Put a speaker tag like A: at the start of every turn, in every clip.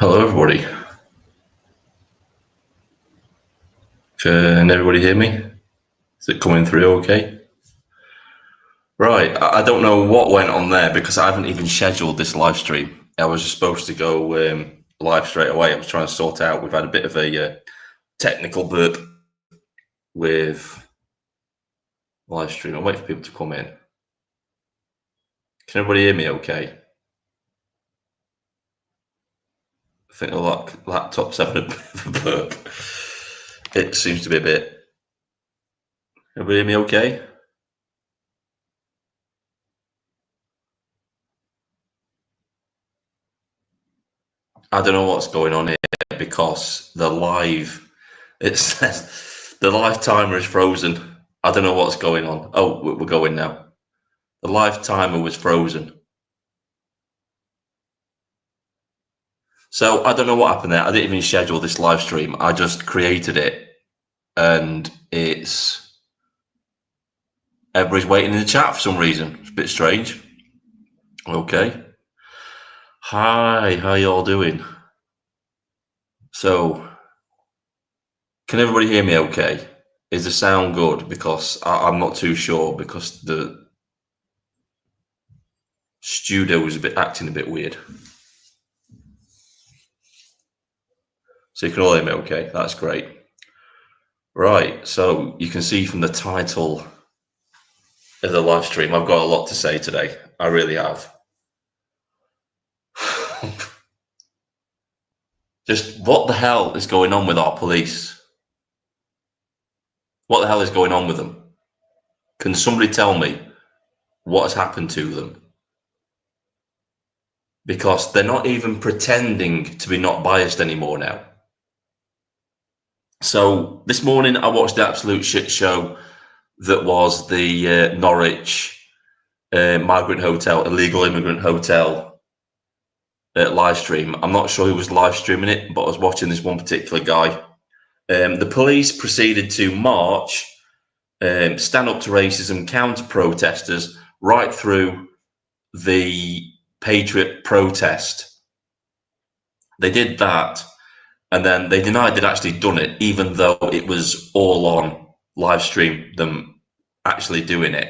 A: Hello, everybody. Can everybody hear me? Is it coming through okay? Right, I don't know what went on there because I haven't even scheduled this live stream. I was just supposed to go live straight away. I was trying to sort out. We've had a bit of a technical burp with live stream. I'll wait for people to come in. Can everybody hear me okay? I think the laptop's having a bit of a burp. It seems to be a bit. Everybody hear me okay? I don't know what's going on here because it says the live timer is frozen. I don't know what's going on. Oh, we're going now. The live timer was frozen. So I don't know what happened there. I didn't even schedule this live stream. I just created it and everybody's waiting in the chat for some reason. It's a bit strange. Okay. Hi, how y'all doing? So, can everybody hear me okay? Is the sound good? Because I'm not too sure because the studio is acting a bit weird. So you can all hear me okay. That's great. Right, so you can see from the title of the live stream, I've got a lot to say today. I really have. Just what the hell is going on with our police? What the hell is going on with them? Can somebody tell me what has happened to them? Because they're not even pretending to be not biased anymore now. So this morning I watched the absolute shit show that was the Norwich migrant hotel, illegal immigrant hotel live stream. I'm not sure who was live streaming it, but I was watching this one particular guy. The police proceeded to march, stand up to racism, counter protesters right through the Patriot protest. They did that, and then they denied they'd actually done it, even though it was all on live stream, them actually doing it.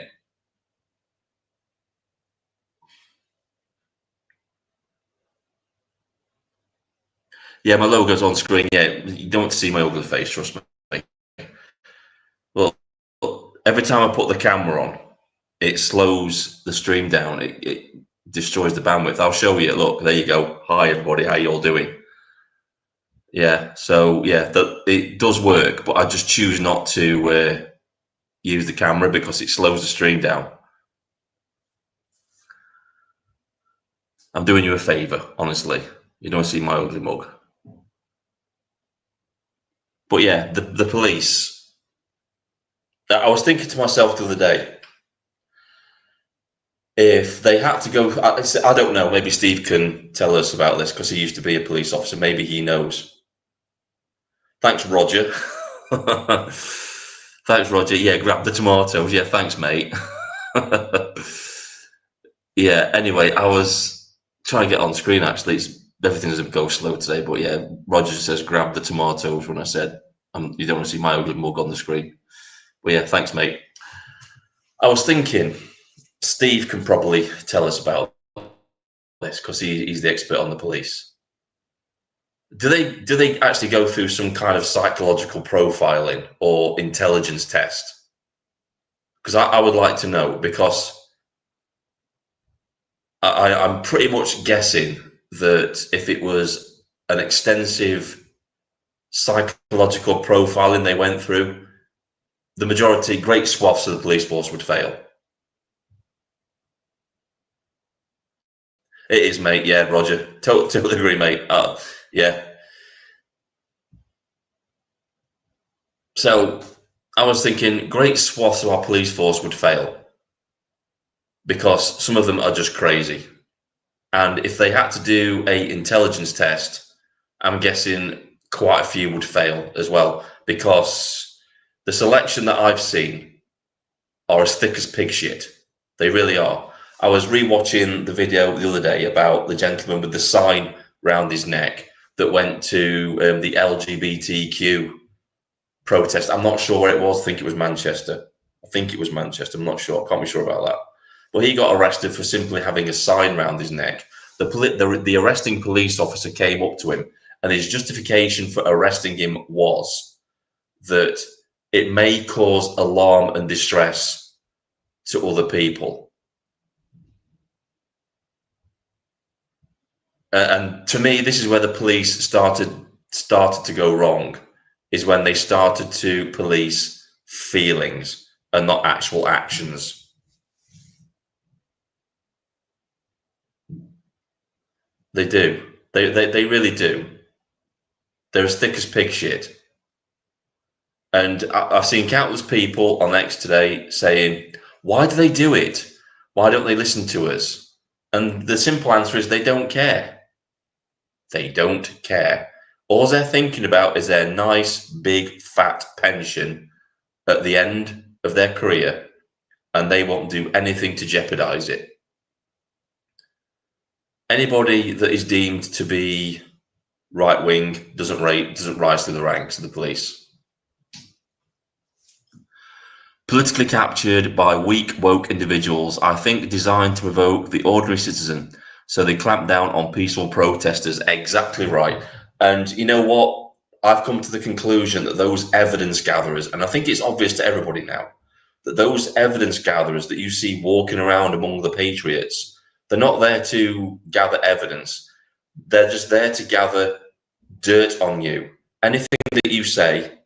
A: Yeah, my logo's on screen. Yeah, you don't see my ugly face, trust me. Well, every time I put the camera on, it slows the stream down. It destroys the bandwidth. I'll show you. Look, there you go. Hi, everybody. How you all doing? Yeah, so yeah, it does work, but I just choose not to use the camera because it slows the stream down. I'm doing you a favor, honestly. You don't see my ugly mug. But yeah, the police. I was thinking to myself the other day, if they had to go, I don't know, maybe Steve can tell us about this because he used to be a police officer. Maybe he knows. Thanks, Roger. Thanks, Roger. Yeah, grab the tomatoes. Yeah, thanks, mate. Yeah, anyway, I was trying to get on screen, actually. Everything doesn't go slow today, but yeah, Roger says grab the tomatoes when I said you don't want to see my ugly mug on the screen. But yeah, thanks, mate. I was thinking Steve can probably tell us about this because he's the expert on the police. Do they actually go through some kind of psychological profiling or intelligence test? Because I would like to know, because I'm pretty much guessing that if it was an extensive psychological profiling they went through, the majority, great swaths of the police force would fail. It is, mate. Yeah, Roger. Totally agree, mate. Yeah. So I was thinking great swaths of our police force would fail because some of them are just crazy. And if they had to do a intelligence test, I'm guessing quite a few would fail as well, because the selection that I've seen are as thick as pig shit. They really are. I was rewatching the video the other day about the gentleman with the sign round his neck that went to the LGBTQ protest. I'm not sure where it was. I think it was Manchester. I'm not sure. I can't be sure about that. But he got arrested for simply having a sign round his neck. The arresting police officer came up to him, and his justification for arresting him was that it may cause alarm and distress to other people. And to me, this is where the police started to go wrong, is when they started to police feelings and not actual actions. They do. They really do. They're as thick as pig shit. And I've seen countless people on X today saying, why do they do it? Why don't they listen to us? And the simple answer is they don't care. They don't care. All they're thinking about is their nice, big, fat pension at the end of their career, and they won't do anything to jeopardize it. Anybody that is deemed to be right-wing doesn't rise through the ranks of the police. Politically captured by weak, woke individuals, I think designed to provoke the ordinary citizen, so they clamp down on peaceful protesters. Exactly right. And you know what? I've come to the conclusion that those evidence gatherers, and I think it's obvious to everybody now, that those evidence gatherers that you see walking around among the patriots, they're not there to gather evidence. They're just there to gather dirt on you. Anything that you say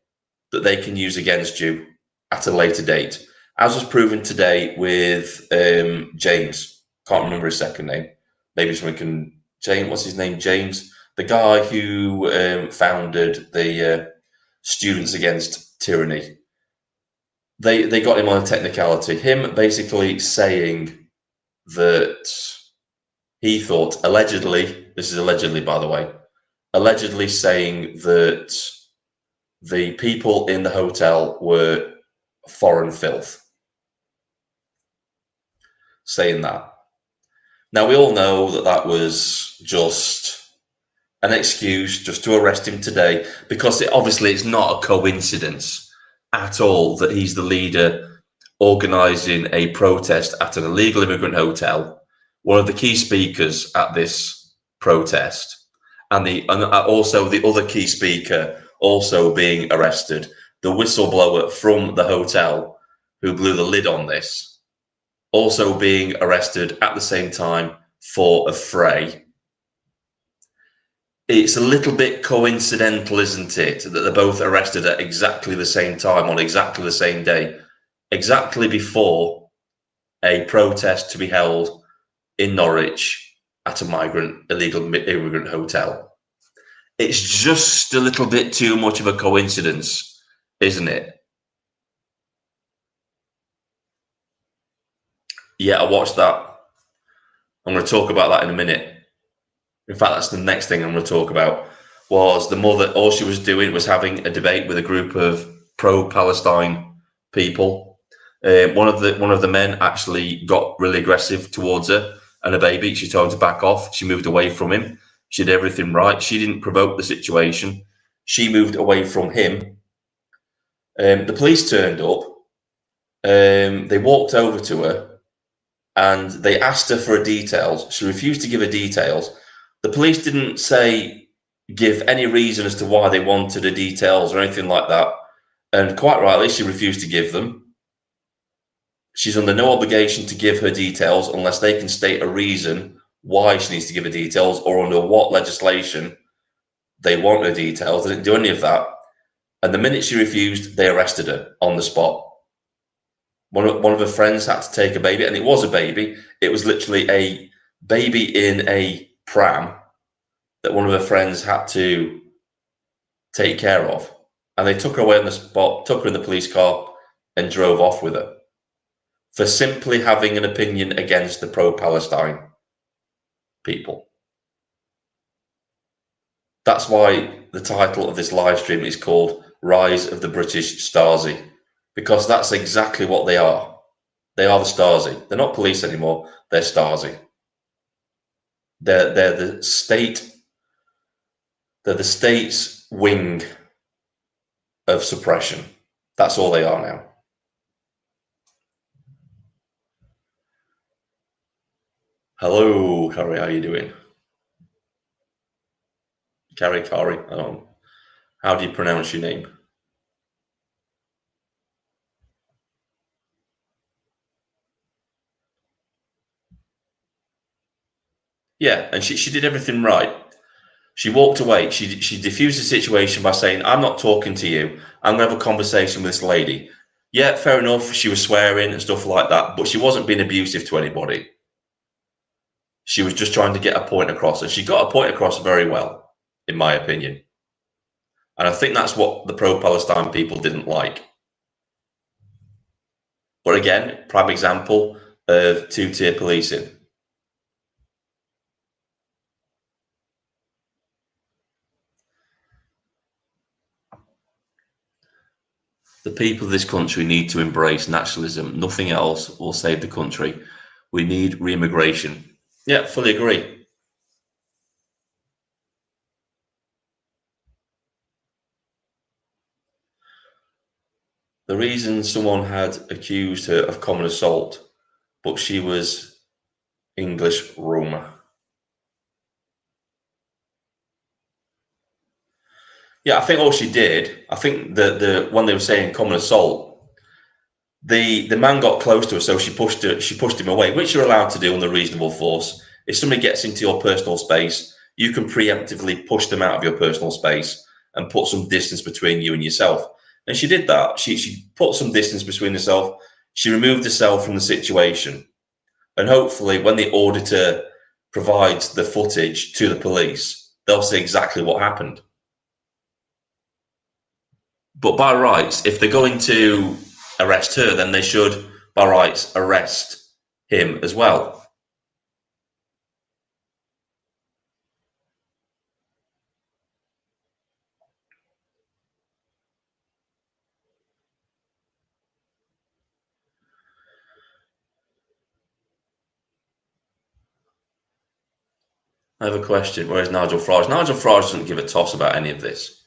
A: that they can use against you at a later date, as was proven today with James. Can't remember his second name. Maybe someone can. James, what's his name? James, the guy who founded the Students Against Tyranny. They got him on a technicality. Him basically saying that he thought, allegedly, this is allegedly, by the way, allegedly saying that the people in the hotel were foreign filth. Saying that. Now, we all know that that was just an excuse just to arrest him today, because obviously it's not a coincidence at all that he's the leader organising a protest at an illegal immigrant hotel, one of the key speakers at this protest, and also the other key speaker also being arrested, the whistleblower from the hotel who blew the lid on this, also being arrested at the same time for a fray. It's a little bit coincidental, isn't it, that they're both arrested at exactly the same time on exactly the same day, exactly before a protest to be held in Norwich at a illegal immigrant hotel. It's just a little bit too much of a coincidence, isn't it? Yeah, I watched that. I'm going to talk about that in a minute. In fact, that's the next thing I'm going to talk about. Was the mother, all she was doing was having a debate with a group of pro-Palestine people. One of the men actually got really aggressive towards her and her baby. She told him to back off. She moved away from him. She did everything right. She didn't provoke the situation. She moved away from him. The police turned up. They walked over to her and they asked her for details. She refused to give her details. The police didn't give any reason as to why they wanted her details or anything like that. And quite rightly, she refused to give them. She's under no obligation to give her details unless they can state a reason why she needs to give her details or under what legislation they want her details. They didn't do any of that. And the minute she refused, they arrested her on the spot. One of her friends had to take a baby, and it was a baby. It was literally a baby in a pram that one of her friends had to take care of. And they took her away on the spot, took her in the police car, and drove off with her for simply having an opinion against the pro-Palestine people. That's why the title of this live stream is called Rise of the British Stasi, because that's exactly what they are. They are the Stasi. They're not police anymore. They're Stasi. They're the state They're the state's wing of suppression. That's all they are now. Hello, Carrie. How you doing? Carrie. I don't know. How do you pronounce your name? Yeah, and she did everything right. She walked away. She diffused the situation by saying, "I'm not talking to you. I'm going to have a conversation with this lady." Yeah, fair enough. She was swearing and stuff like that, but she wasn't being abusive to anybody. She was just trying to get a point across, and she got a point across very well, in my opinion. And I think that's what the pro-Palestine people didn't like. But again, prime example of two-tier policing. The people of this country need to embrace nationalism. Nothing else will save the country. We need re-immigration. Yeah, fully agree. The reason someone had accused her of common assault, but she was English Roma. Yeah, I think all she did, I think the when they were saying common assault, the man got close to her, so she pushed him away, which you're allowed to do under reasonable force. If somebody gets into your personal space, you can preemptively push them out of your personal space and put some distance between you and yourself. And she did that. She put some distance between herself. She removed herself from the situation. And hopefully, when the auditor provides the footage to the police, they'll see exactly what happened. But by rights, if they're going to arrest her, then they should, by rights, arrest him as well. I have a question. Where is Nigel Farage? Nigel Farage doesn't give a toss about any of this.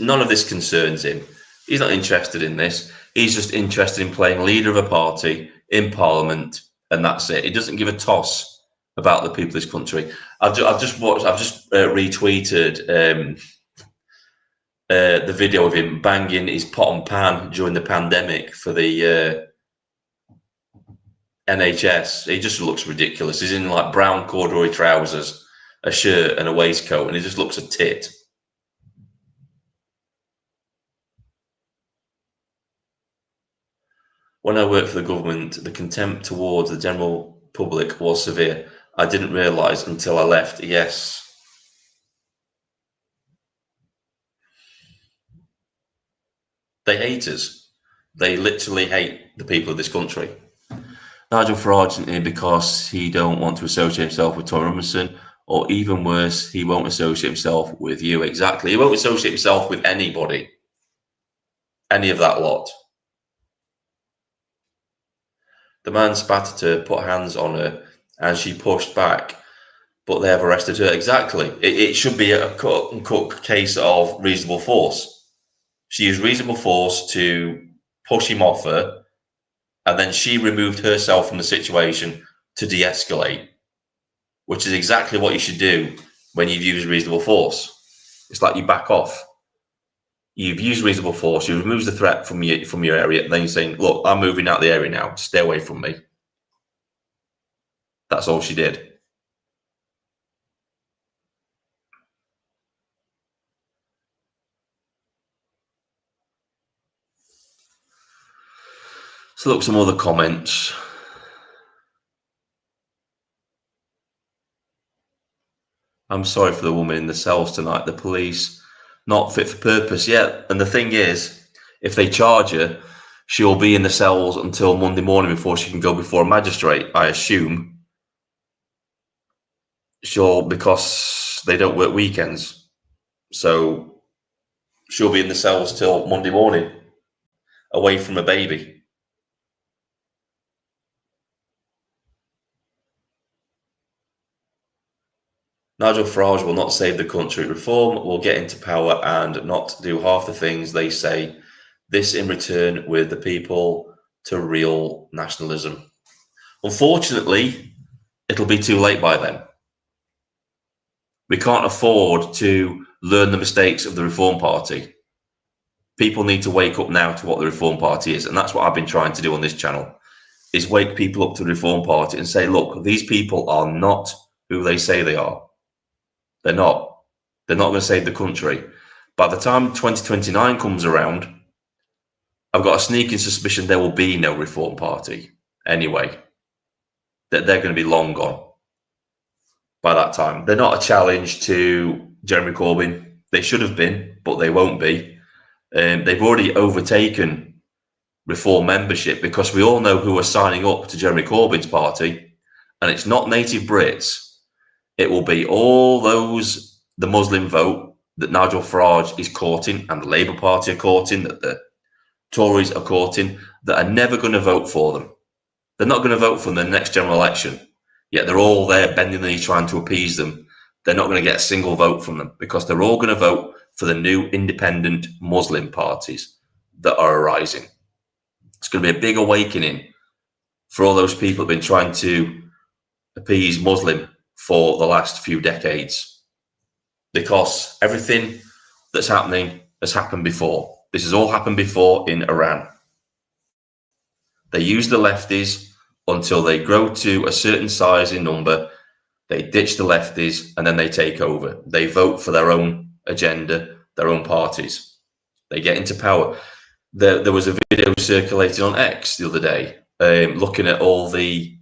A: None of this concerns him. He's not interested in this. He's just interested in playing leader of a party in Parliament, and that's it. He doesn't give a toss about the people of this country. I've just watched. I've just retweeted the video of him banging his pot and pan during the pandemic for the NHS. He just looks ridiculous. He's in like brown corduroy trousers, a shirt, and a waistcoat, and he just looks a tit. When I worked for the government, the contempt towards the general public was severe. I didn't realise until I left. Yes, they hate us. They literally hate the people of this country. Nigel Farage isn't here because he don't want to associate himself with Tom Robinson, or even worse, he won't associate himself with you. Exactly. He won't associate himself with anybody, any of that lot. The man spat at her, put hands on her, and she pushed back, but they have arrested her. Exactly. It should be a cut and cook case of reasonable force. She used reasonable force to push him off her, and then she removed herself from the situation to de escalate, which is exactly what you should do when you've used reasonable force. It's like you back off. You've used reasonable force, you remove the threat from your area, and then you're saying, "Look, I'm moving out of the area now. Stay away from me." That's all she did. So look, some other comments. I'm sorry for the woman in the cells tonight. The police not fit for purpose. Yeah, and the thing is, if they charge her, she'll be in the cells until Monday morning before she can go before a magistrate. I assume. She'll because they don't work weekends, so she'll be in the cells till Monday morning, away from a baby. Nigel Farage will not save the country. Reform will get into power and not do half the things they say. This in return with the people to real nationalism. Unfortunately, it'll be too late by then. We can't afford to learn the mistakes of the Reform Party. People need to wake up now to what the Reform Party is. And that's what I've been trying to do on this channel, is wake people up to the Reform Party and say, look, these people are not who they say they are. They're not. They're not going to save the country. By the time 2029 comes around, I've got a sneaking suspicion there will be no Reform Party anyway. That they're going to be long gone by that time. They're not a challenge to Jeremy Corbyn. They should have been, but they won't be. They've already overtaken Reform membership, because we all know who are signing up to Jeremy Corbyn's party, and it's not native Brits. It will be all those, the Muslim vote that Nigel Farage is courting, and the Labour Party are courting, that the Tories are courting, that are never going to vote for them. They're not going to vote for them in the next general election, yet they're all there bending the knee trying to appease them. They're not going to get a single vote from them, because they're all going to vote for the new independent Muslim parties that are arising. It's going to be a big awakening for all those people who've been trying to appease Muslim for the last few decades, because everything that's happening has happened before. This has all happened before in Iran. They use the lefties until they grow to a certain size in number. They ditch the lefties and then they take over. They vote for their own agenda, their own parties. They get into power. There was a video circulating on X the other day, looking at all the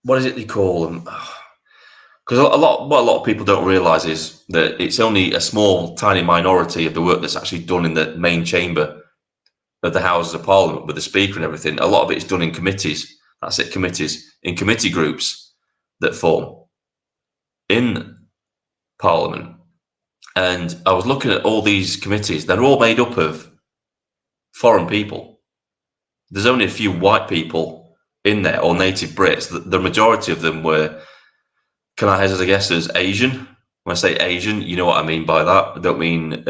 A: what is it they call them? Because what a lot of people don't realise is that it's only a small, tiny minority of the work that's actually done in the main chamber of the Houses of Parliament with the Speaker and everything. A lot of it is done in committees. That's it, committees, in committee groups that form in Parliament. And I was looking at all these committees. They're all made up of foreign people. There's only a few white people in there, or native Brits. The majority of them were, can I hazard a guess, as Asian? When I say Asian, you know what I mean by that. I don't mean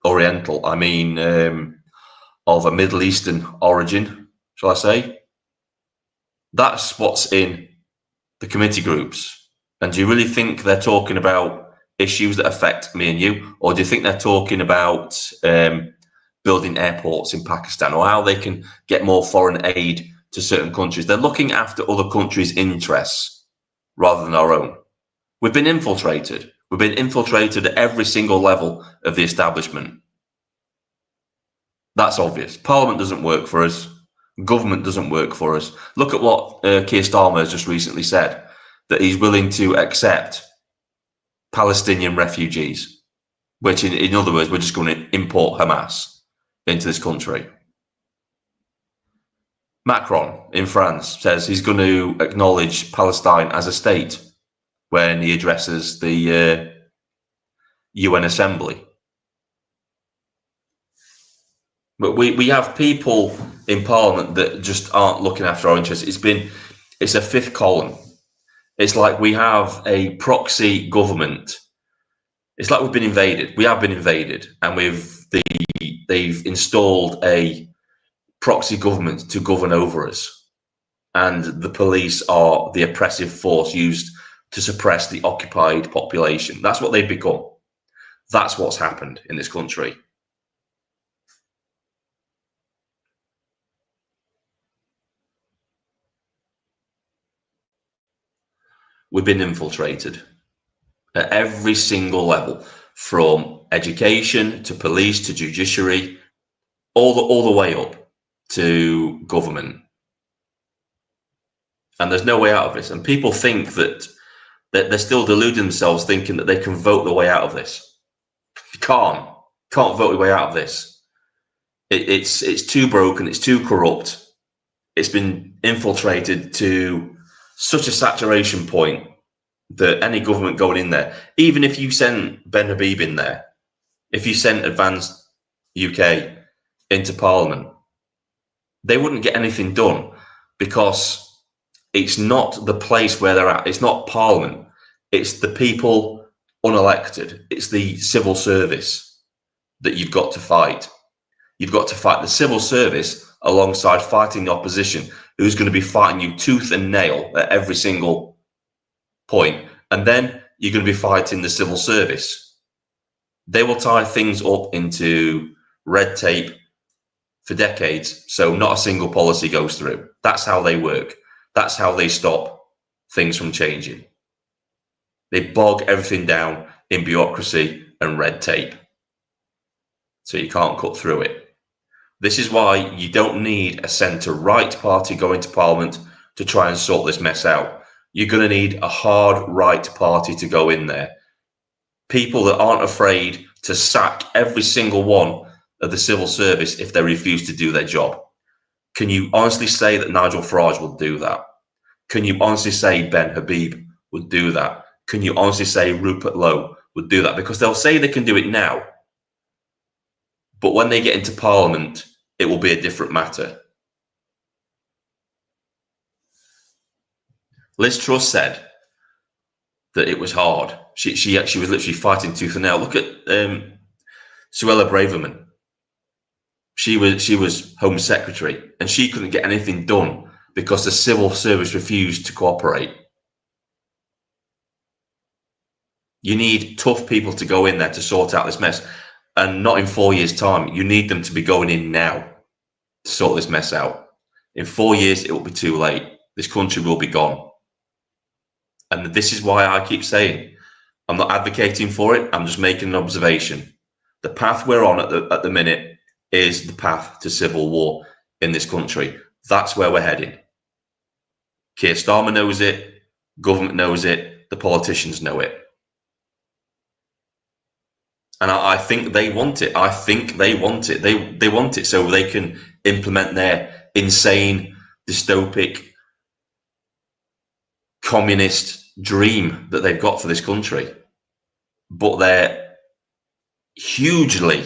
A: Oriental. I mean of a Middle Eastern origin, shall I say. That's what's in the committee groups. And do you really think they're talking about issues that affect me and you? Or do you think they're talking about building airports in Pakistan, or how they can get more foreign aid to certain countries? They're looking after other countries' interests rather than our own. We've been infiltrated. We've been infiltrated at every single level of the establishment. That's obvious. Parliament doesn't work for us. Government doesn't work for us. Look at what Keir Starmer has just recently said, that he's willing to accept Palestinian refugees, which in other words, we're just going to import Hamas into this country. Macron in France says he's going to acknowledge Palestine as a state when he addresses the UN Assembly. But we have people in Parliament that just aren't looking after our interests. It's a fifth column. It's like we have a proxy government. It's like we've been invaded. We have been invaded, and they've installed a proxy government to govern over us. And the police are the oppressive force used to suppress the occupied population. That's what they've become. That's what's happened in this country. We've been infiltrated at every single level, from education to police to judiciary, all the way up to government. And there's no way out of this. And people think that they're still deluding themselves, thinking that they can vote their way out of this. You can't vote your way out of this. It's too broken. It's too corrupt. It's been infiltrated to such a saturation point that any government going in there, even if you sent Ben Habib in there, if you sent Advanced UK into Parliament, they wouldn't get anything done, because It's not the place where they're at. It's not Parliament. It's the people unelected. It's the civil service that you've got to fight. You've got to fight the civil service alongside fighting the opposition, who's going to be fighting you tooth and nail at every single point. And then you're going to be fighting the civil service. They will tie things up into red tape for decades, so not a single policy goes through. That's how they work. That's how they stop things from changing. They bog everything down in bureaucracy and red tape, so you can't cut through it. This is why you don't need a centre-right party going to Parliament to try and sort this mess out. You're going to need a hard right party to go in there. People that aren't afraid to sack every single one of the civil service if they refuse to do their job. Can you honestly say that Nigel Farage will do that? Can you honestly say Ben Habib would do that? Can you honestly say Rupert Lowe would do that? Because they'll say they can do it now, but when they get into Parliament, it will be a different matter. Liz Truss said that it was hard. She was literally fighting tooth and nail. Look at Suella Braverman. She was Home Secretary, and she couldn't get anything done because the civil service refused to cooperate. You need tough people to go in there to sort out this mess, and not in 4 years' time. You need them to be going in now to sort this mess out. In 4 years, it will be too late. This country will be gone. And this is why I keep saying, I'm not advocating for it. I'm just making an observation. The path we're on at the minute is the path to civil war in this country. That's where we're heading. Keir Starmer knows it. Government knows it. The politicians know it. And I think they want it. I think they want it. They want it so they can implement their insane, dystopic, communist dream that they've got for this country. But they're hugely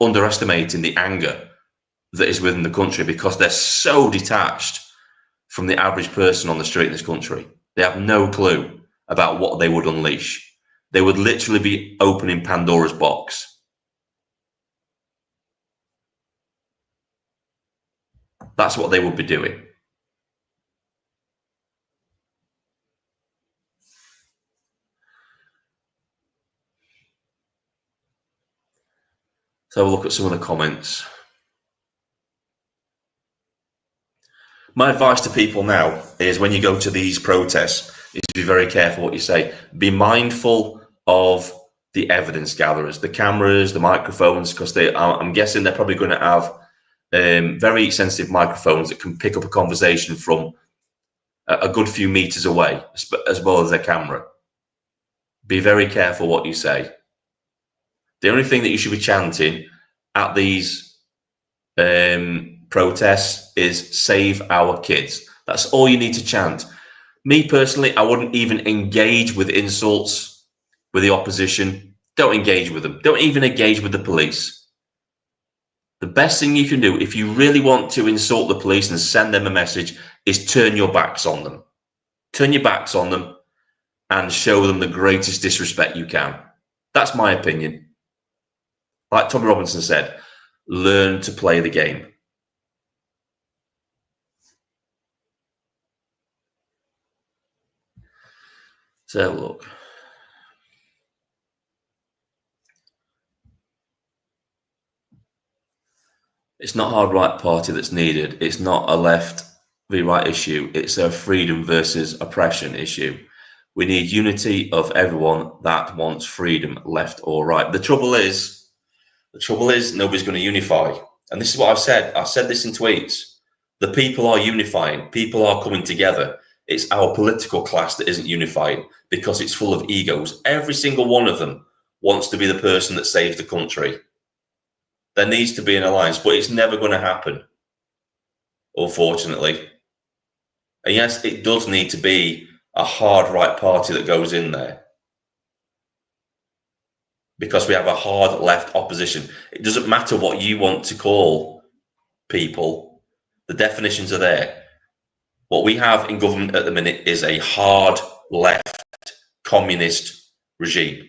A: underestimating the anger that is within the country because they're so detached from the average person on the street in this country. They have no clue about what they would unleash. They would literally be opening Pandora's box. That's what they would be doing. So have a look at some of the comments. My advice to people now is when you go to these protests is to be very careful what you say. Be mindful of the evidence gatherers, the cameras, the microphones, because I'm guessing they're probably going to have very sensitive microphones that can pick up a conversation from a good few meters away, as well as their camera. Be very careful what you say. The only thing that you should be chanting at these protests is "Save our kids." That's all you need to chant. Me personally, I wouldn't even engage with insults with the opposition. Don't engage with them. Don't even engage with the police. The best thing you can do if you really want to insult the police and send them a message is turn your backs on them. Turn your backs on them and show them the greatest disrespect you can. That's my opinion. Like Tommy Robinson said, learn to play the game. So look. It's not a hard right party that's needed. It's not a left v right issue. It's a freedom versus oppression issue. We need unity of everyone that wants freedom, left or right. The trouble is nobody's going to unify. And this is what I've said. I've said this in tweets. The people are unifying. People are coming together. It's our political class that isn't unifying because it's full of egos. Every single one of them wants to be the person that saves the country. There needs to be an alliance, but it's never going to happen, unfortunately. And yes, it does need to be a hard right party that goes in there because we have a hard left opposition. It doesn't matter what you want to call people. The definitions are there. What we have in government at the minute is a hard left communist regime.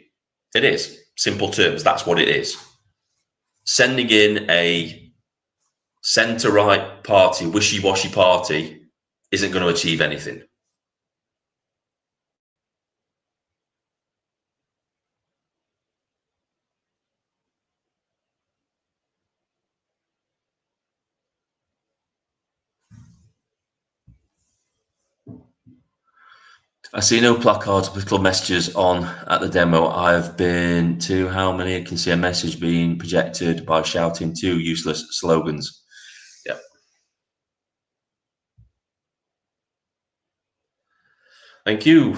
A: It is. Simple terms, that's what it is. Sending in a centre-right party, wishy-washy party, isn't going to achieve anything. I see no placards or political messages on at the demo. I've been to how many? I can see a message being projected by shouting two useless slogans. Yeah. Thank you.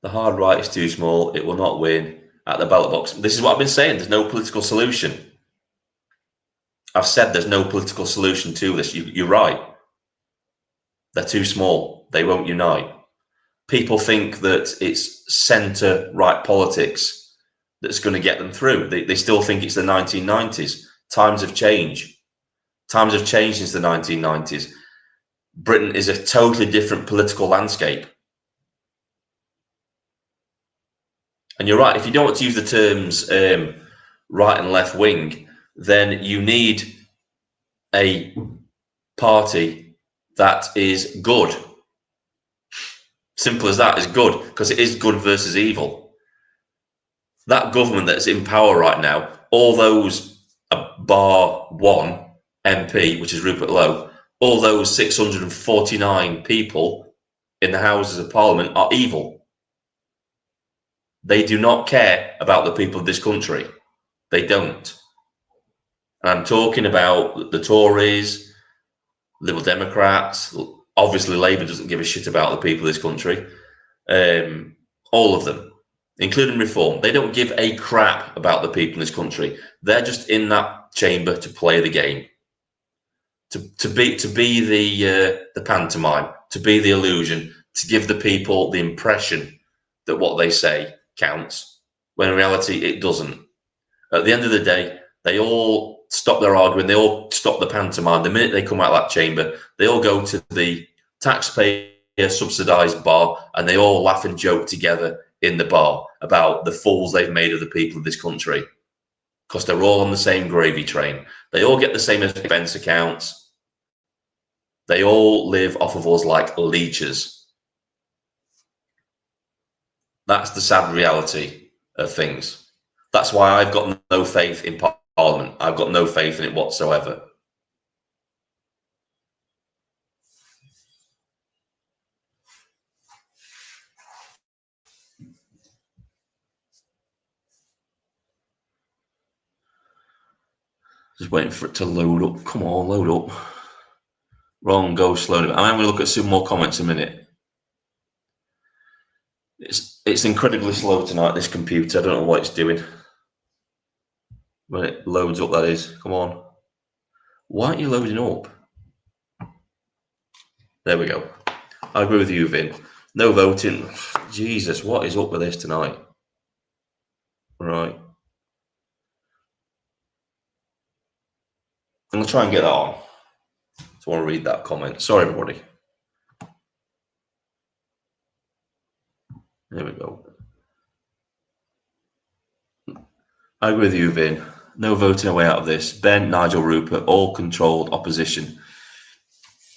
A: The hard right is too small. It will not win at the ballot box. This is what I've been saying. There's no political solution. I've said there's no political solution to this. You're right. They're too small. They won't unite. People think that it's centre-right politics that's going to get them through. They still think it's the 1990s. Times have changed. Times have changed since the 1990s. Britain is a totally different political landscape. And you're right, if you don't want to use the terms right and left wing, then you need a party that is good. Simple as that, is good, because it is good versus evil. That government that's in power right now, all those, bar one MP, which is Rupert Lowe, all those 649 people in the Houses of Parliament are evil. They do not care about the people of this country. They don't. And I'm talking about the Tories, Liberal Democrats. Obviously, Labour doesn't give a shit about the people of this country. All of them, including Reform. They don't give a crap about the people in this country. They're just in that chamber to play the game, to be the pantomime, to be the illusion, to give the people the impression that what they say counts, when in reality it doesn't. At the end of the day, they all stop their arguing, they all stop the pantomime. The minute they come out of that chamber, they all go to the taxpayer subsidised bar and they all laugh and joke together in the bar about the fools they've made of the people of this country, because they're all on the same gravy train. They all get the same expense accounts. They all live off of us like leeches. That's the sad reality of things. That's why I've got no faith in Parliament. I've got no faith in it whatsoever. Just waiting for it to load up. Come on, load up. Wrong, go slowly. I'm going to look at some more comments in a minute. It's incredibly slow tonight, this computer. I don't know what it's doing. When it loads up, that is. Come on. Why aren't you loading up? There we go. I agree with you, Vin. No voting. Jesus, what is up with this tonight? Right. I'm going to try and get that on. I want to read that comment. Sorry, everybody. There we go. I agree with you, Vin. No voting away out of this. Ben, Nigel, Rupert, all controlled opposition.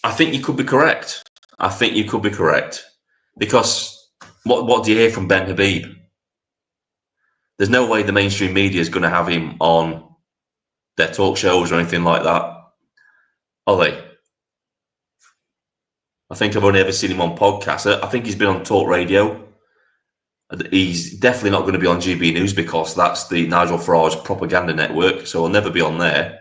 A: I think you could be correct. I think you could be correct. Because what do you hear from Ben Habib? There's no way the mainstream media is going to have him on their talk shows or anything like that. Are they? I think I've only ever seen him on podcasts. I think he's been on talk radio. He's definitely not going to be on GB News because that's the Nigel Farage propaganda network, so he'll never be on there.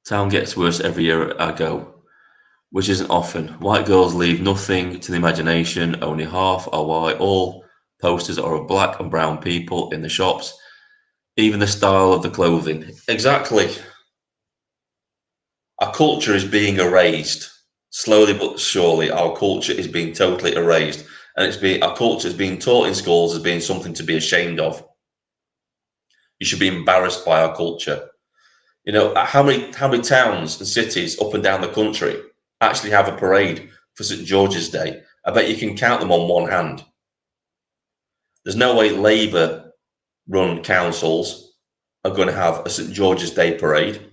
A: Town gets worse every year I go, which isn't often. White girls leave nothing to the imagination, only half are white. All posters are of black and brown people in the shops, even the style of the clothing. Exactly. Our culture is being erased slowly but surely, our culture is being totally erased, and our culture is being taught in schools as being something to be ashamed of. You should be embarrassed by our culture. You know, how many towns and cities up and down the country actually have a parade for St George's Day? I bet you can count them on one hand. There's no way Labour-run councils are going to have a St George's Day parade.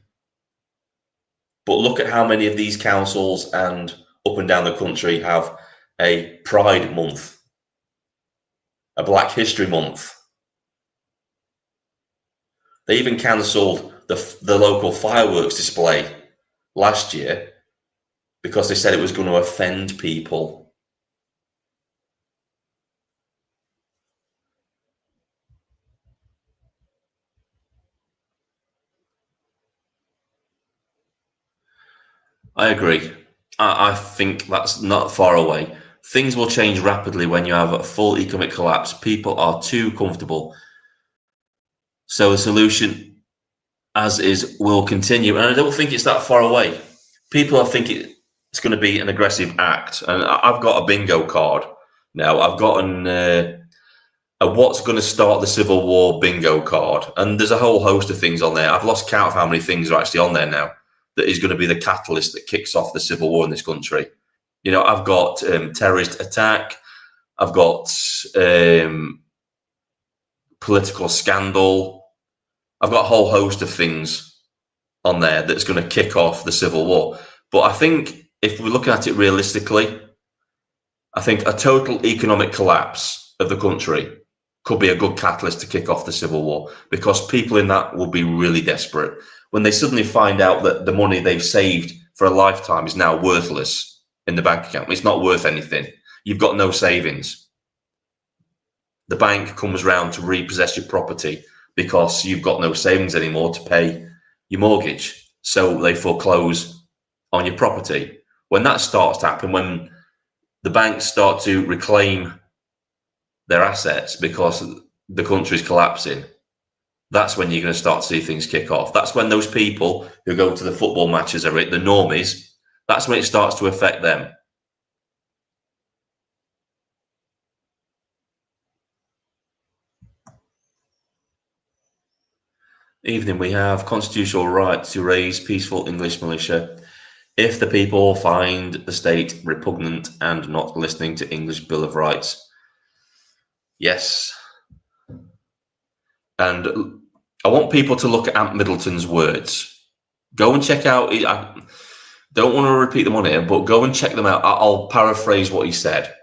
A: But look at how many of these councils and up and down the country have a Pride Month, a Black History Month. They even cancelled the local fireworks display last year because they said it was going to offend people. I agree. I think that's not far away. Things will change rapidly when you have a full economic collapse. People are too comfortable. So the solution, as is, will continue. And I don't think it's that far away. People are thinking it's going to be an aggressive act. And I've got a bingo card now. I've got a what's going to start the civil war bingo card. And there's a whole host of things on there. I've lost count of how many things are actually on there now that is going to be the catalyst that kicks off the civil war in this country. You know, I've got terrorist attack. I've got political scandal. I've got a whole host of things on there that's going to kick off the civil war. But I think if we're looking at it realistically, I think a total economic collapse of the country could be a good catalyst to kick off the civil war, because people in that will be really desperate when they suddenly find out that the money they've saved for a lifetime is now worthless in the bank account. It's not worth anything. You've got no savings. The bank comes round to repossess your property because you've got no savings anymore to pay your mortgage. So they foreclose on your property. When that starts to happen, when the banks start to reclaim their assets because the country's collapsing, that's when you're going to start to see things kick off. That's when those people who go to the football matches are the normies. That's when it starts to affect them. Evening, we have constitutional right to raise peaceful English militia if the people find the state repugnant and not listening to English Bill of Rights. Yes. And I want people to look at Ant Middleton's words. Go and check out, I don't want to repeat them on here, but go and check them out. I'll paraphrase what he said.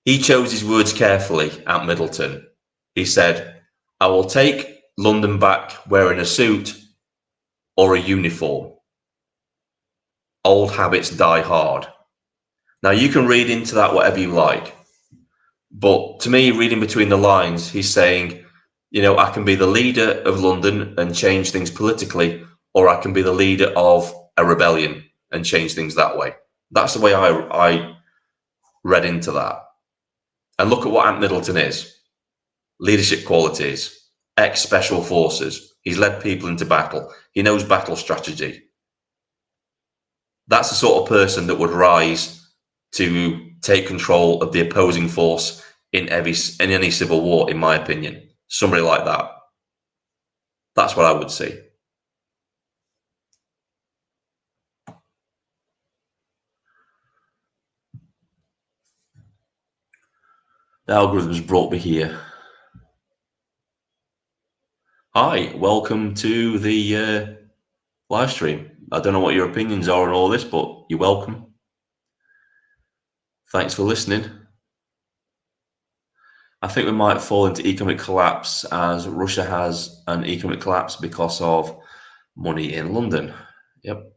A: He chose his words carefully, Ant Middleton. He said, "I will take London back wearing a suit or a uniform. Old habits die hard." Now, you can read into that whatever you like. But to me, reading between the lines, he's saying, you know, I can be the leader of London and change things politically, or I can be the leader of a rebellion and change things that way. That's the way I read into that. And look at what Ant Middleton is. Leadership qualities, ex-special forces. He's led people into battle. He knows battle strategy. That's the sort of person that would rise to take control of the opposing force in any civil war, in my opinion. Somebody like that. That's what I would see. The algorithm's brought me here. Hi, welcome to the live stream. I don't know what your opinions are on all this, but you're welcome. Thanks for listening. I think we might fall into economic collapse as Russia has an economic collapse because of money in London. Yep.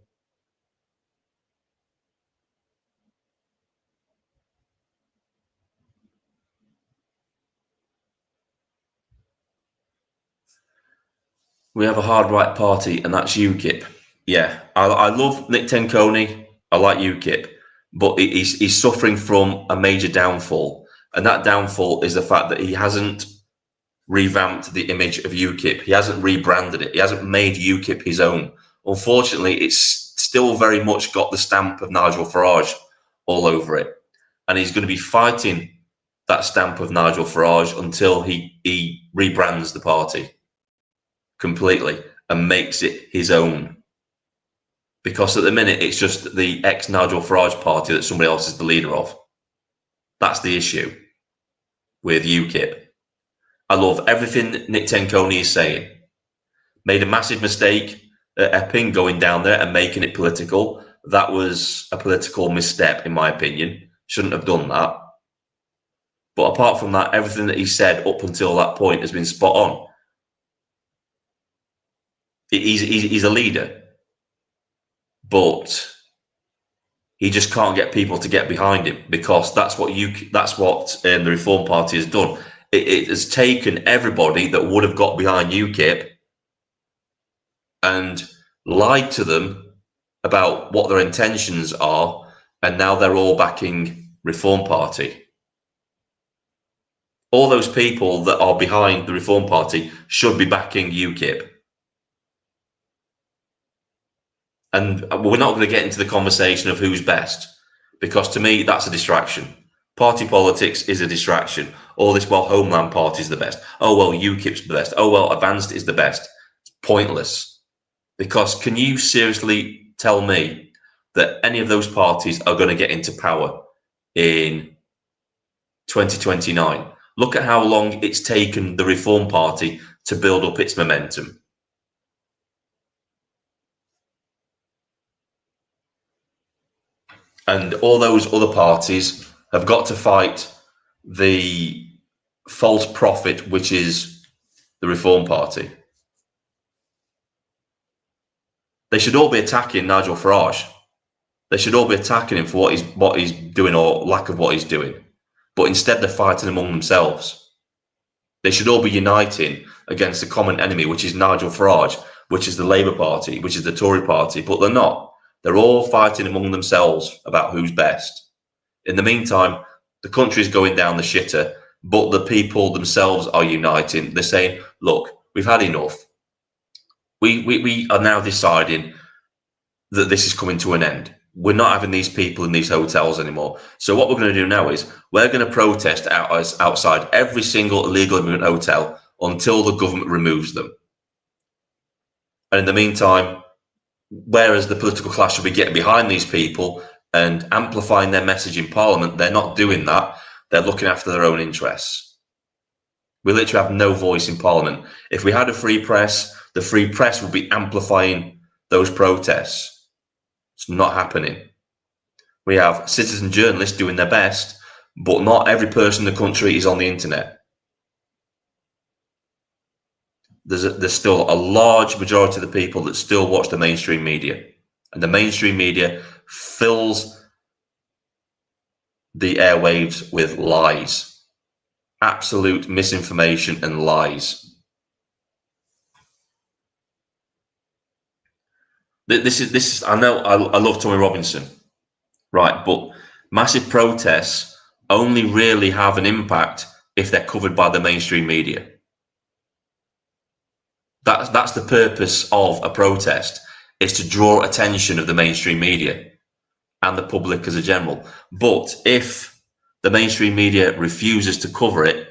A: We have a hard right party, and that's UKIP. Yeah, I love Nick Tenconi. I like UKIP, but he's suffering from a major downfall. And that downfall is the fact that he hasn't revamped the image of UKIP. He hasn't rebranded it. He hasn't made UKIP his own. Unfortunately, it's still very much got the stamp of Nigel Farage all over it. And he's going to be fighting that stamp of Nigel Farage until he rebrands the party completely and makes it his own. Because at the minute, it's just the ex-Nigel Farage party that somebody else is the leader of. That's the issue with UKIP. I love everything Nick Tenconi is saying. Made a massive mistake at Epping going down there and making it political. That was a political misstep, in my opinion. Shouldn't have done that. But apart from that, everything that he said up until that point has been spot on. He's a leader, but he just can't get people to get behind him, because that's what the Reform Party has done. It has taken everybody that would have got behind UKIP and lied to them about what their intentions are, and now they're all backing Reform Party. All those people that are behind the Reform Party should be backing UKIP. And we're not going to get into the conversation of who's best, because to me, that's a distraction. Party politics is a distraction. All this, well, Homeland Party is the best. Oh, well, UKIP's the best. Oh, well, Advanced is the best. It's pointless. Because can you seriously tell me that any of those parties are going to get into power in 2029? Look at how long it's taken the Reform Party to build up its momentum. And all those other parties have got to fight the false prophet, which is the Reform Party. They should all be attacking Nigel Farage. They should all be attacking him for what he's doing or lack of what he's doing. But instead, they're fighting among themselves. They should all be uniting against the common enemy, which is Nigel Farage, which is the Labour Party, which is the Tory Party. But they're not. They're all fighting among themselves about who's best. In the meantime, the country's going down the shitter, but the people themselves are uniting. They're saying, look, we've had enough. We are now deciding that this is coming to an end. We're not having these people in these hotels anymore. So what we're going to do now is we're going to protest outside every single illegal immigrant hotel until the government removes them. And in the meantime, whereas the political class should be getting behind these people and amplifying their message in Parliament, they're not doing that. They're looking after their own interests. We literally have no voice in Parliament. If we had a free press, the free press would be amplifying those protests. It's not happening. We have citizen journalists doing their best, but not every person in the country is on the internet. There's still a large majority of the people that still watch the mainstream media, and the mainstream media fills the airwaves with lies, absolute misinformation and lies. This is. I know. I love Tommy Robinson, right? But massive protests only really have an impact if they're covered by the mainstream media. That's the purpose of a protest, is to draw attention of the mainstream media and the public as a general. But if the mainstream media refuses to cover it,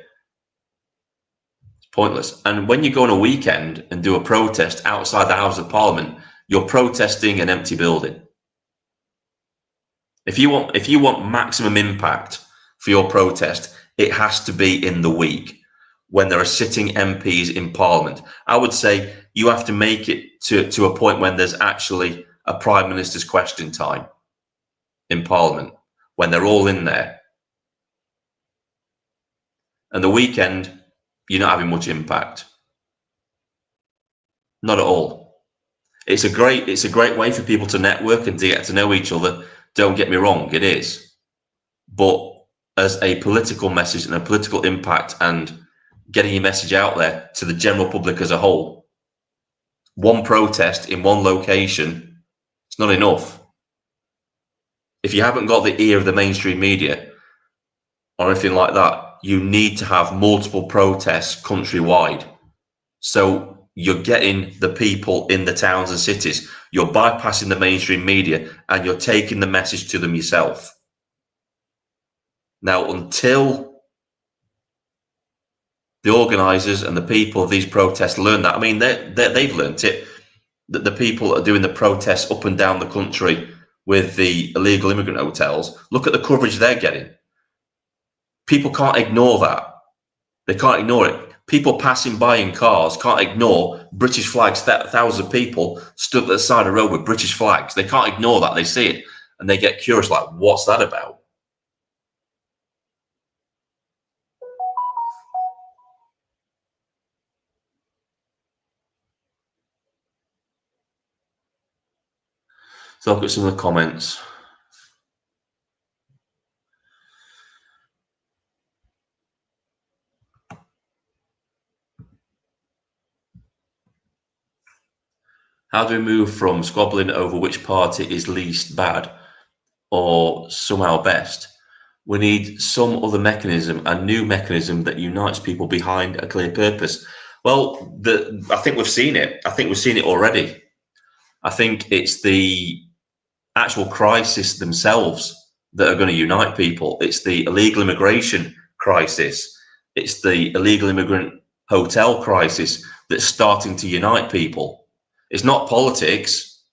A: it's pointless. And when you go on a weekend and do a protest outside the House of Parliament, you're protesting an empty building. If you want maximum impact for your protest, it has to be in the week when there are sitting MPs in Parliament. I would say you have to make it to a point when there's actually a Prime Minister's question time in Parliament, when they're all in there. And the weekend, you're not having much impact. Not at all. It's a great way for people to network and to get to know each other. Don't get me wrong, it is. But as a political message and a political impact and getting your message out there to the general public as a whole, one protest in one location, it's not enough. If you haven't got the ear of the mainstream media or anything like that, you need to have multiple protests countrywide. So you're getting the people in the towns and cities. You're bypassing the mainstream media and you're taking the message to them yourself. Now, until the organisers and the people of these protests learn that, I mean, they've learnt it, that the people that are doing the protests up and down the country with the illegal immigrant hotels, look at the coverage they're getting. People can't ignore that. They can't ignore it. People passing by in cars can't ignore British flags, thousands of people stood at the side of the road with British flags. They can't ignore that. They see it and they get curious, like, what's that about? So look at some of the comments. How do we move from squabbling over which party is least bad or somehow best? We need some other mechanism, a new mechanism that unites people behind a clear purpose. Well, I think we've seen it. I think we've seen it already. I think it's the actual crisis themselves that are going to unite people. It's the illegal immigration crisis. It's the illegal immigrant hotel crisis that's starting to unite people. It's not politics.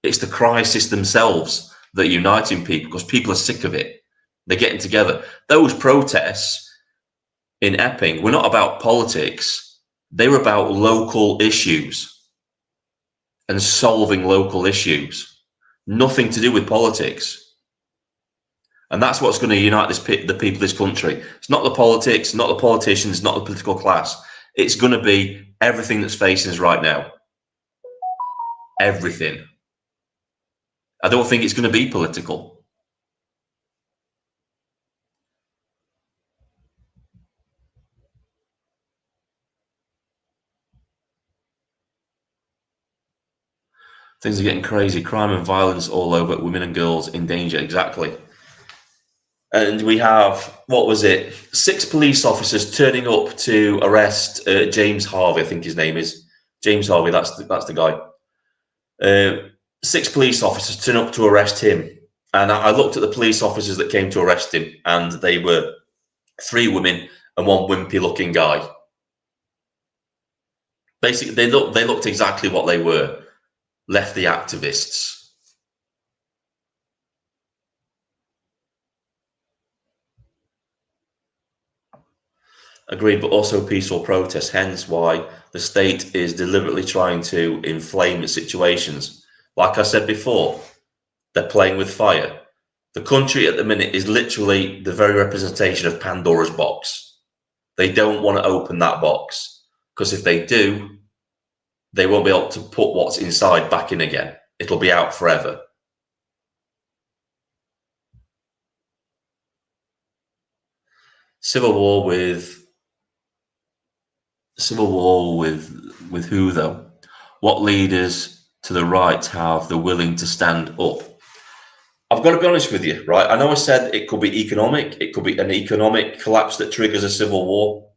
A: It's the crisis themselves that are uniting people because people are sick of it. They're getting together. Those protests in Epping were not about politics. They were about local issues and solving local issues. Nothing to do with politics. And that's what's going to unite the people of this country. It's not the politics, not the politicians, not the political class. It's going to be everything that's facing us right now. Everything. I don't think it's going to be political. Things are getting crazy. Crime and violence all over. Women and girls in danger. Exactly. And we have, what was it? 6 police officers turning up to arrest James Harvey, I think his name is. James Harvey, that's the guy. 6 police officers turn up to arrest him. And I looked at the police officers that came to arrest him, and they were 3 women and 1 wimpy-looking guy. Basically, they looked exactly what they were, lefty activists. Agreed, but also peaceful protests, hence why the state is deliberately trying to inflame situations. Like I said before, they're playing with fire. The country at the minute is literally the very representation of Pandora's box. They don't want to open that box because if they do, they won't be able to put what's inside back in again. It'll be out forever. Civil war with who though? What leaders to the right have the willing to stand up? I've got to be honest with you, right? I know I said it could be economic. It could be an economic collapse that triggers a civil war.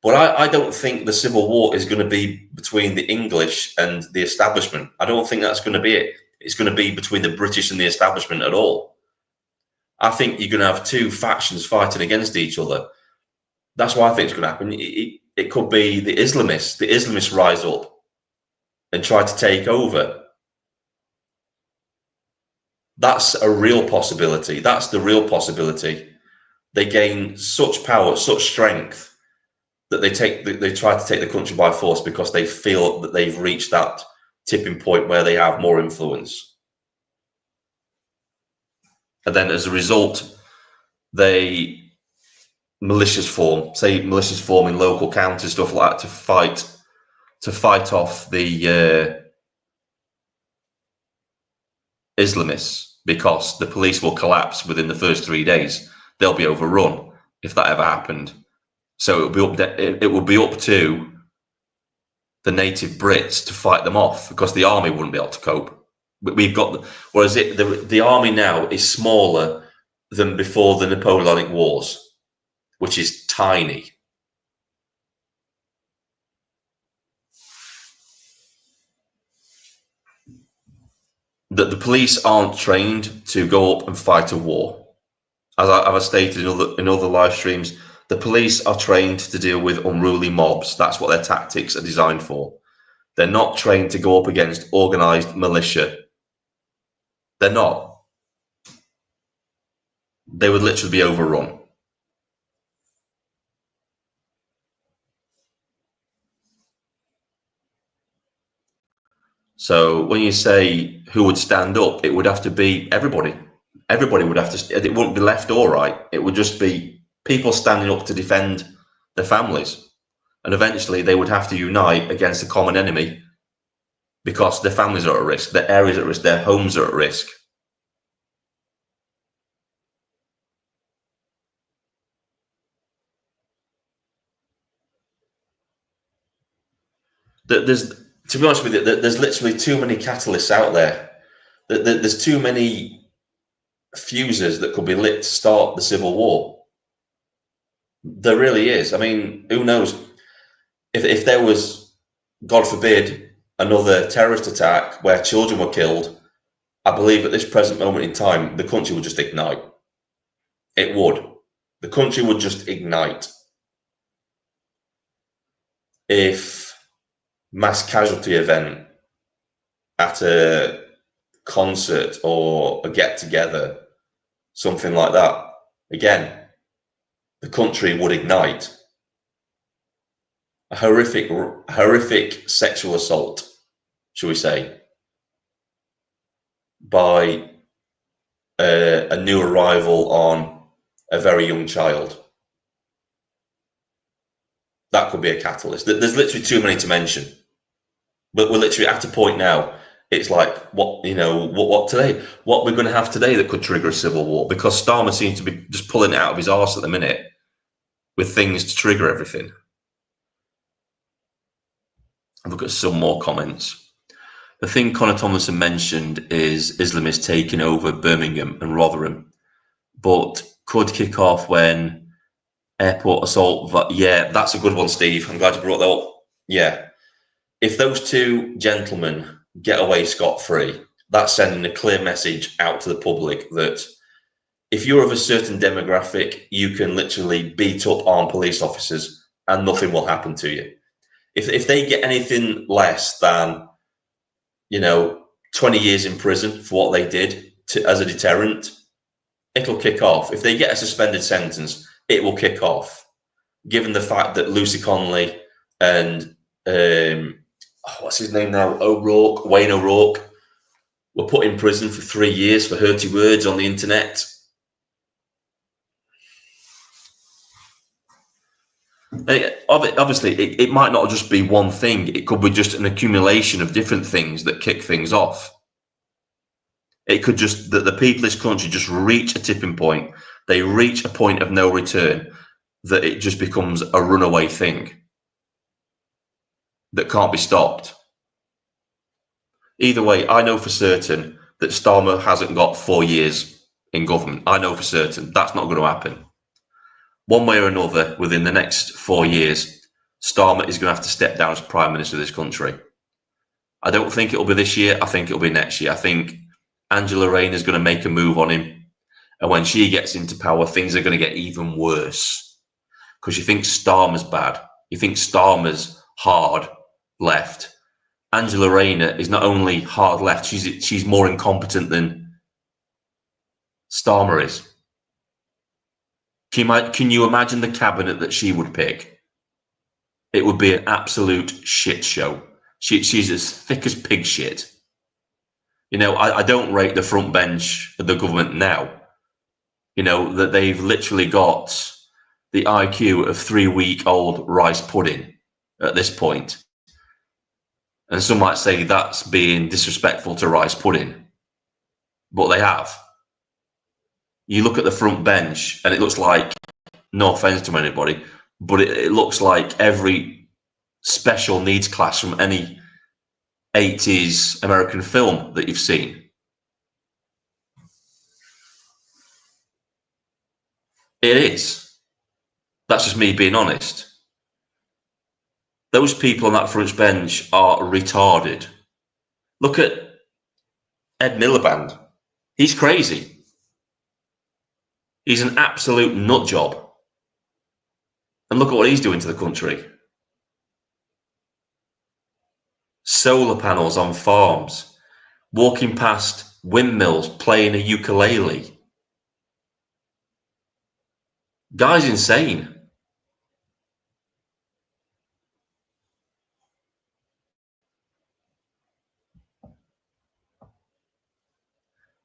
A: But I don't think the civil war is going to be between the English and the establishment. I don't think that's going to be it. It's going to be between the British and the establishment at all. I think you're going to have 2 factions fighting against each other. That's what I think is going to happen. It could be the Islamists. The Islamists rise up and try to take over. That's a real possibility. That's the real possibility. They gain such power, such strength that they try to take the country by force because they feel that they've reached that tipping point where they have more influence. And then as a result, militias form in local counties, stuff like that, to fight off the Islamists, because the police will collapse within the first 3 days. They'll be overrun if that ever happened. So it will be up to the native Brits to fight them off because the army wouldn't be able to cope. Whereas the army now is smaller than before the Napoleonic Wars, which is tiny. that the police aren't trained to go up and fight a war. As I've stated in other live streams, the police are trained to deal with unruly mobs. That's what their tactics are designed for. They're not trained to go up against organised militia. They're not. They would literally be overrun. So when you say who would stand up, it would have to be everybody. Everybody would have to. It wouldn't be left or right. It would just be people standing up to defend their families. And eventually they would have to unite against a common enemy because their families are at risk, their areas are at risk, their homes are at risk. There's, to be honest with you, there's literally too many catalysts out there. There's too many fuses that could be lit to start the civil war. There really is. I mean, who knows? If there was, God forbid, another terrorist attack where children were killed, I believe at this present moment in time, the country would just ignite. It would. The country would just ignite. If mass casualty event at a concert or a get-together, something like that, again, the country would ignite. A horrific sexual assault, shall we say, by a new arrival on a very young child. That could be a catalyst. There's literally too many to mention. But we're literally at a point now. It's like, what today? What we're going to have today that could trigger a civil war? Because Starmer seems to be just pulling it out of his arse at the minute with things to trigger everything. I've looked at some more comments. The thing Connor Tomlinson mentioned is Islamists taking over Birmingham and Rotherham, but could kick off when airport assault. Yeah, that's a good one, Steve. I'm glad you brought that up. Yeah. If those two gentlemen get away scot-free, that's sending a clear message out to the public that if you're of a certain demographic, you can literally beat up armed police officers and nothing will happen to you. If they get anything less than, 20 years in prison for what they did as a deterrent, it'll kick off. If they get a suspended sentence, it will kick off. Given the fact that Lucy Connolly and what's his name now? Wayne O'Rourke were put in prison for 3 years for hurty words on the internet. Obviously, it might not just be one thing. It could be just an accumulation of different things that kick things off. It could just that the people of this country just reach a tipping point. They reach a point of no return, that it just becomes a runaway thing that can't be stopped. Either way, I know for certain that Starmer hasn't got 4 years in government. I know for certain that's not going to happen. One way or another, within the next 4 years, Starmer is going to have to step down as Prime Minister of this country. I don't think it'll be this year. I think it'll be next year. I think Angela Rayner is going to make a move on him. And when she gets into power, things are going to get even worse. Because you think Starmer's bad. You think Starmer's hard left. Angela Rayner is not only hard left, she's more incompetent than Starmer is. Can you imagine the cabinet that she would pick? It would be an absolute shit show. She's as thick as pig shit. I don't rate the front bench of the government now. That they've literally got the IQ of 3-week-old rice pudding at this point. And some might say that's being disrespectful to rice pudding. But they have. You look at the front bench and it looks like, no offense to anybody, but it looks like every special needs class from any 80s American film that you've seen. It is. That's just me being honest. Those people on that front bench are retarded. Look at Ed Miliband. He's crazy. He's an absolute nut job. And look at what he's doing to the country. Solar panels on farms, walking past windmills, playing a ukulele. Guy's insane.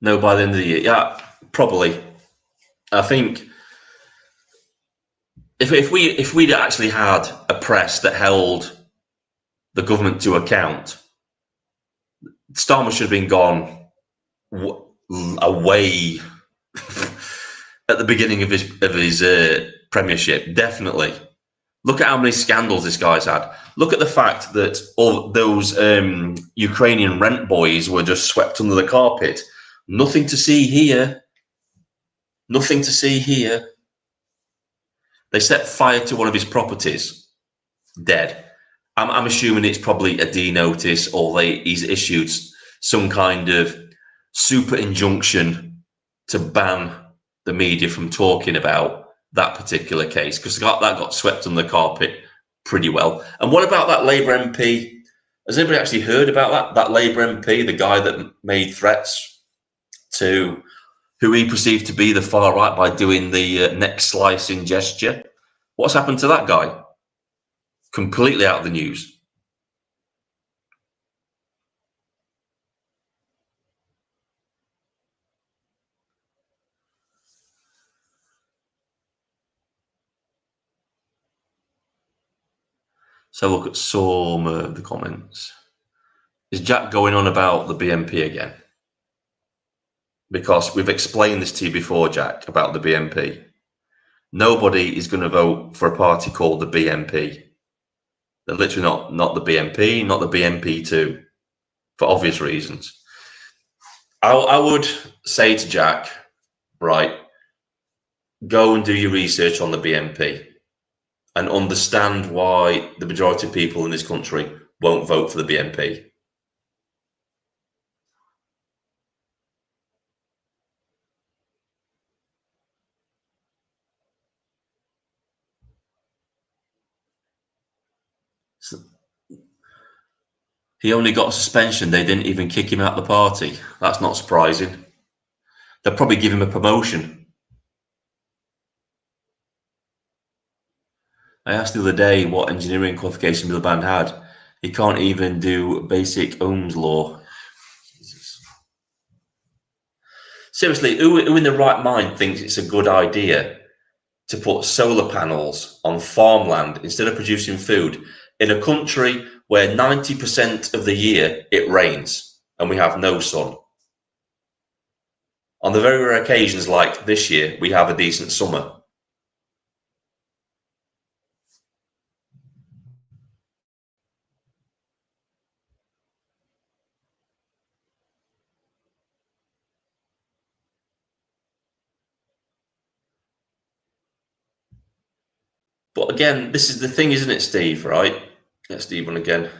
A: No, by the end of the year, yeah, probably. I think if we'd actually had a press that held the government to account, Starmer should have been gone away at the beginning of his premiership. Definitely. Look at how many scandals this guy's had. Look at the fact that all those Ukrainian rent boys were just swept under the carpet. Nothing to see here. Nothing to see here. They set fire to one of his properties. Dead. I'm assuming it's probably a D notice, or he's issued some kind of super injunction to ban the media from talking about that particular case, because that got swept under the carpet pretty well. And what about that Labour MP? Has anybody actually heard about that Labour MP, the guy that made threats to who he perceived to be the far right by doing the neck slicing gesture? What's happened to that guy? Completely out of the news. So look at some of the comments. Is Jack going on about the BNP again? Because we've explained this to you before, Jack, about the BNP. Nobody is going to vote for a party called the BNP. They're literally not the BNP, not the BNP2, for obvious reasons. I would say to Jack, right, go and do your research on the BNP and understand why the majority of people in this country won't vote for the BNP. So he only got a suspension. They didn't even kick him out of the party. That's not surprising. They'll probably give him a promotion. I asked the other day what engineering qualification Miliband had. He can't even do basic Ohm's law. Jesus. Seriously, who in the right mind thinks it's a good idea to put solar panels on farmland instead of producing food in a country where 90% of the year it rains and we have no sun? On the very rare occasions like this year, we have a decent summer. But again, this is the thing, isn't it, Steve, right? Get Steve on again.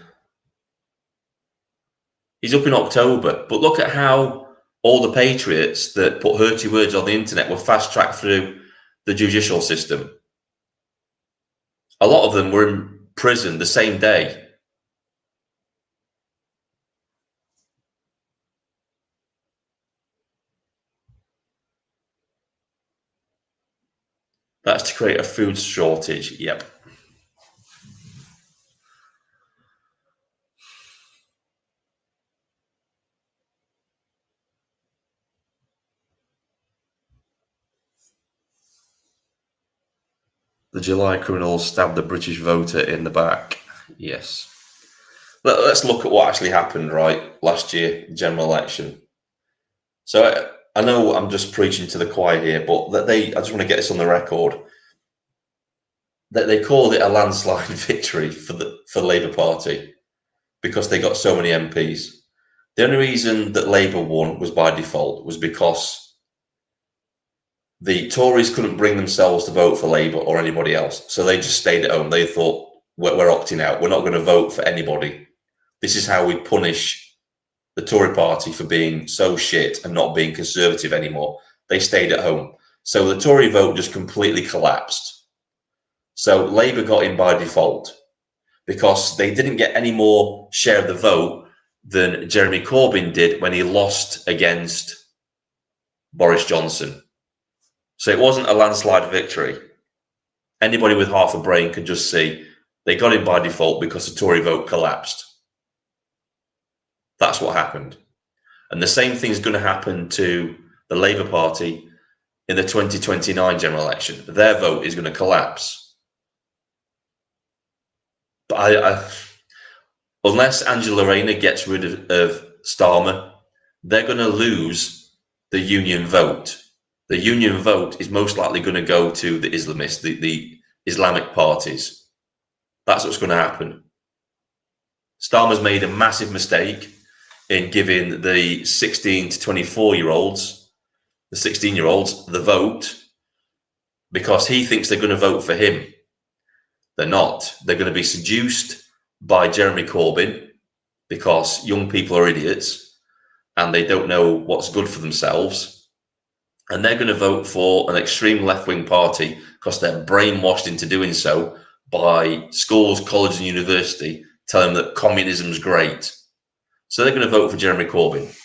A: He's up in October, but look at how all the patriots that put hurty words on the internet were fast-tracked through the judicial system. A lot of them were in prison the same day. That's to create a food shortage. Yep. The July criminals stabbed the British voter in the back. Yes. Let's look at what actually happened, right, last year, general election. So I know I'm just preaching to the choir here, but I just want to get this on the record. That they called it a landslide victory for the Labour Party because they got so many MPs. The only reason that Labour won was by default, was because the Tories couldn't bring themselves to vote for Labour or anybody else. So they just stayed at home. They thought, we're opting out. We're not going to vote for anybody. This is how we punish the Tory party for being so shit and not being conservative anymore. They stayed at home. So the Tory vote just completely collapsed. So Labour got in by default because they didn't get any more share of the vote than Jeremy Corbyn did when he lost against Boris Johnson. So it wasn't a landslide victory. Anybody with half a brain could just see they got in by default because the Tory vote collapsed. That's what happened. And the same thing is going to happen to the Labour Party in the 2029 general election. Their vote is going to collapse. But unless Angela Rayner gets rid of Starmer, they're going to lose the union vote. The union vote is most likely going to go to the Islamists, the Islamic parties. That's what's going to happen. Starmer's made a massive mistake in giving the 16 to 24-year-olds, the 16-year-olds, the vote because he thinks they're going to vote for him. They're not. They're going to be seduced by Jeremy Corbyn because young people are idiots and they don't know what's good for themselves. And they're going to vote for an extreme left-wing party because they're brainwashed into doing so by schools, colleges, and university telling them that communism's great. So they're going to vote for Jeremy Corbyn.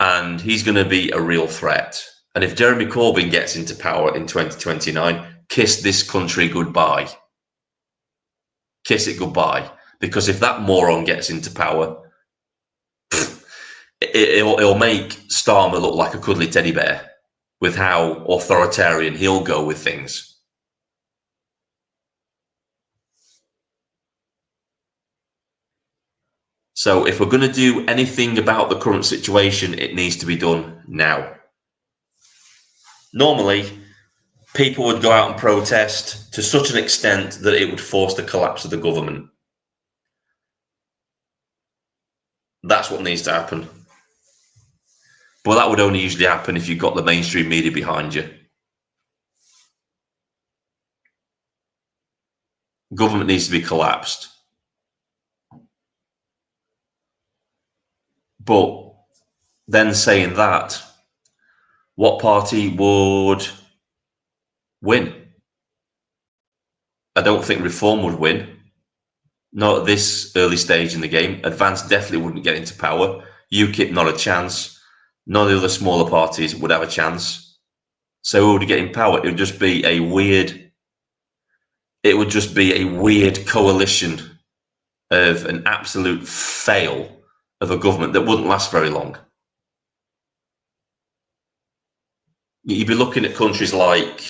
A: And he's going to be a real threat. And if Jeremy Corbyn gets into power in 2029, kiss this country goodbye. Kiss it goodbye. Because if that moron gets into power, it'll make Starmer look like a cuddly teddy bear with how authoritarian he'll go with things. So if we're going to do anything about the current situation, it needs to be done now. Normally, people would go out and protest to such an extent that it would force the collapse of the government. That's what needs to happen. But that would only usually happen if you've got the mainstream media behind you. Government needs to be collapsed. But then saying that, what party would win? I don't think Reform would win. Not at this early stage in the game. Advance definitely wouldn't get into power. UKIP, not a chance. None of the other smaller parties would have a chance. So who would get in power? It would just be a weird coalition of an absolute fail of a government that wouldn't last very long. You'd be looking at countries like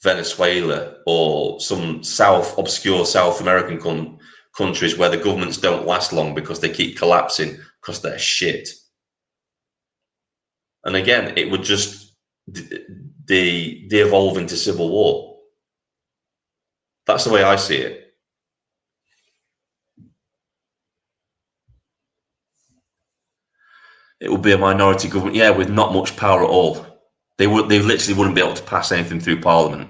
A: Venezuela or some obscure South American countries where the governments don't last long because they keep collapsing because they're shit. And again, it would just de-evolve into civil war. That's the way I see it. It would be a minority government, yeah, with not much power at all. They literally wouldn't be able to pass anything through Parliament.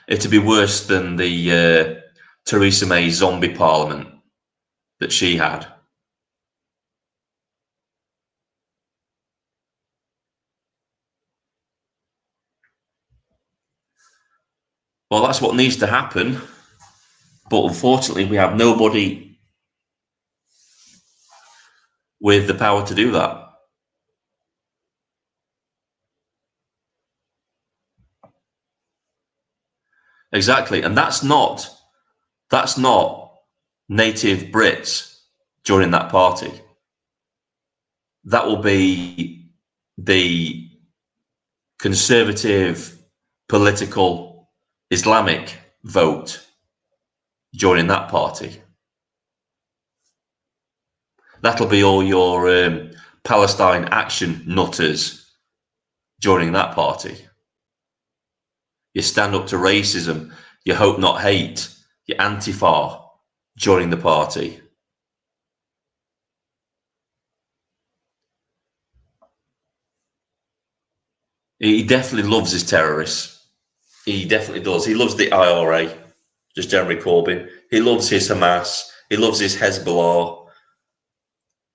A: It'd be worse than the Theresa May zombie Parliament that she had. Well, that's what needs to happen. But unfortunately, we have nobody with the power to do that. Exactly. And that's not native Brits joining that party. That will be the conservative, political, Islamic vote joining that party. That'll be all your Palestine action nutters joining that party. You stand up to racism, you hope not hate, you Antifa joining the party. He definitely loves his terrorists. He definitely does. He loves the IRA. just Jeremy Corbyn. He loves his Hamas. He loves his Hezbollah.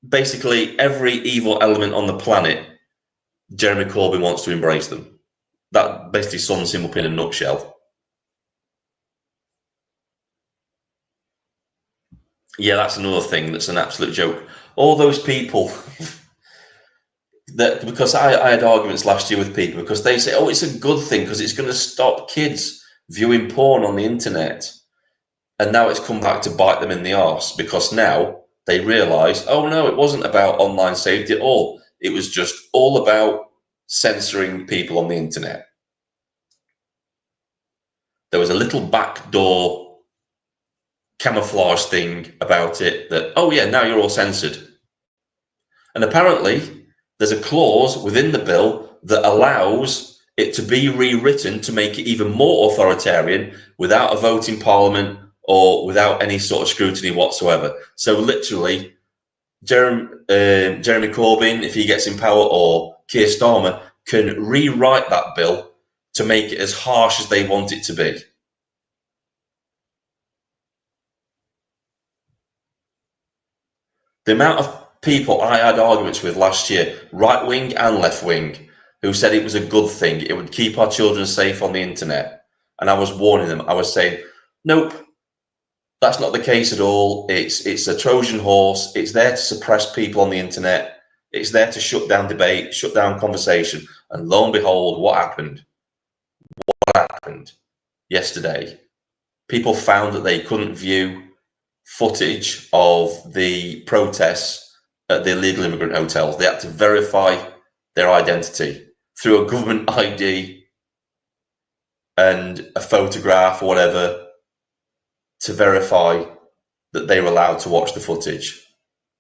A: Basically, every evil element on the planet, Jeremy Corbyn wants to embrace them. That basically sums him up in a nutshell. Yeah, that's another thing that's an absolute joke. All those people that, because I had arguments last year with people because they say, oh, it's a good thing because it's going to stop kids viewing porn on the internet. And now it's come back to bite them in the arse because now they realise, oh no, it wasn't about online safety at all. It was just all about censoring people on the internet. There was a little backdoor camouflage thing about it that, oh yeah, now you're all censored. And apparently there's a clause within the bill that allows it to be rewritten to make it even more authoritarian without a vote in Parliament or without any sort of scrutiny whatsoever. So literally, Jeremy Corbyn, if he gets in power, or Keir Starmer, can rewrite that bill to make it as harsh as they want it to be. The amount of people I had arguments with last year, right wing and left wing, who said it was a good thing, it would keep our children safe on the internet. And I was warning them, I was saying, nope, that's not the case at all. It's a Trojan horse. It's there to suppress people on the internet. It's there to shut down debate, shut down conversation. And lo and behold, what happened? What happened yesterday? People found that they couldn't view footage of the protests at the illegal immigrant hotels. They had to verify their identity through a government ID and a photograph or whatever to verify that they were allowed to watch the footage.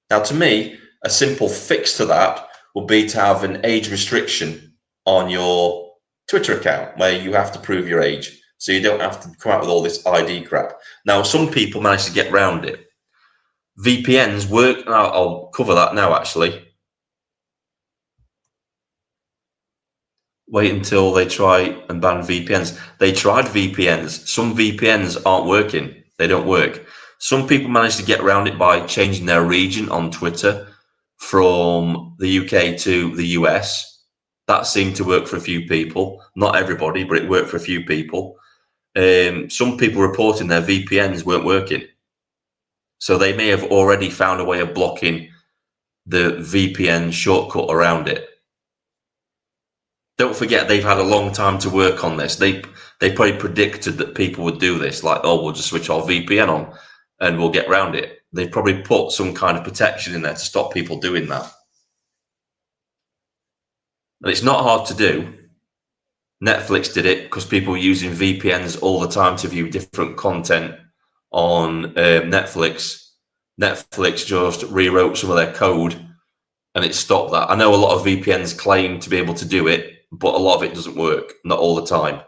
A: Now, to me, a simple fix to that would be to have an age restriction on your Twitter account where you have to prove your age. So you don't have to come out with all this ID crap. Now, some people manage to get around it. VPNs work, and I'll cover that now, actually. Wait until they try and ban VPNs. They tried VPNs. Some VPNs aren't working. They don't work. Some people manage to get around it by changing their region on Twitter from the UK to the US. That seemed to work for a few people. Not everybody, but it worked for a few people. Some people reporting their VPNs weren't working. So they may have already found a way of blocking the VPN shortcut around it. Don't forget, they've had a long time to work on this. They probably predicted that people would do this, like, oh, we'll just switch our VPN on and we'll get around it. They probably put some kind of protection in there to stop people doing that. And it's not hard to do. Netflix did it because people were using VPNs all the time to view different content on Netflix. Netflix just rewrote some of their code and it stopped that. I know a lot of VPNs claim to be able to do it, but a lot of it doesn't work, not all the time.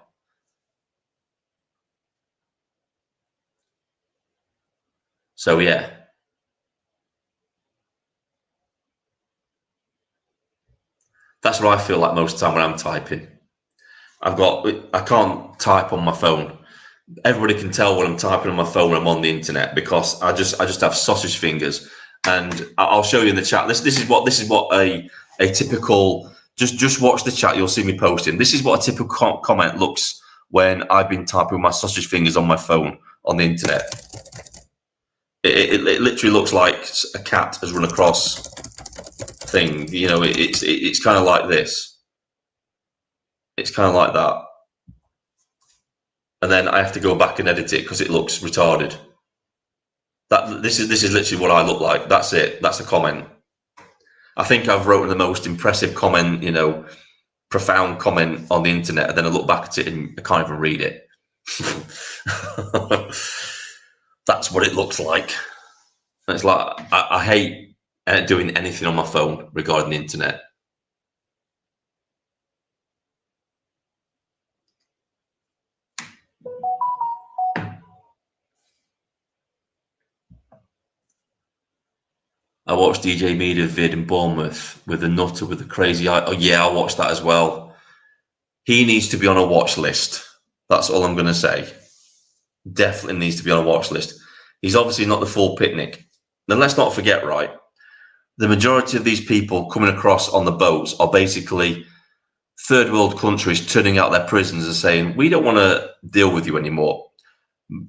A: So yeah. That's what I feel like most of the time when I'm typing. I can't type on my phone. Everybody can tell when I'm typing on my phone when I'm on the internet because I just have sausage fingers. And I'll show you in the chat. This is what a typical, just watch the chat, you'll see me posting. This is what a typical comment looks when I've been typing with my sausage fingers on my phone on the internet. It literally looks like a cat has run across thing. You know, it's kind of like this. It's kind of like that. And then I have to go back and edit it because it looks retarded. This is literally what I look like. That's it. That's a comment. I think I've written the most impressive comment, you know, profound comment on the internet, and then I look back at it and I can't even read it. That's what it looks like. And it's like I hate doing anything on my phone regarding the internet. I watched DJ Media vid in Bournemouth with the nutter with the crazy eye. Oh yeah, I watched that as well. He needs to be on a watch list. That's all I'm going to say. definitely needs to be on a watch list. He's obviously not the full picnic. Then let's not forget, right? The majority of these people coming across on the boats are basically third world countries turning out their prisons and saying, we don't want to deal with you anymore.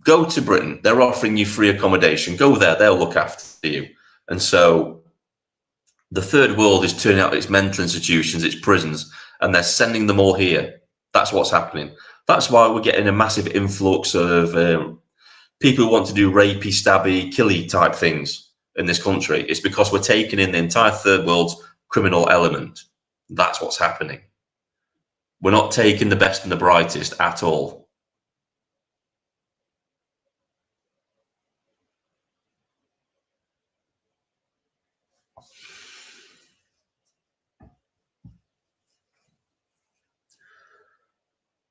A: Go to Britain. They're offering you free accommodation. Go there. They'll look after you. And so the third world is turning out its mental institutions, its prisons, and they're sending them all here. That's what's happening. That's why we're getting a massive influx of people who want to do rapey, stabby, killy type things in this country. It's because we're taking in the entire third world's criminal element. That's what's happening. We're not taking the best and the brightest at all.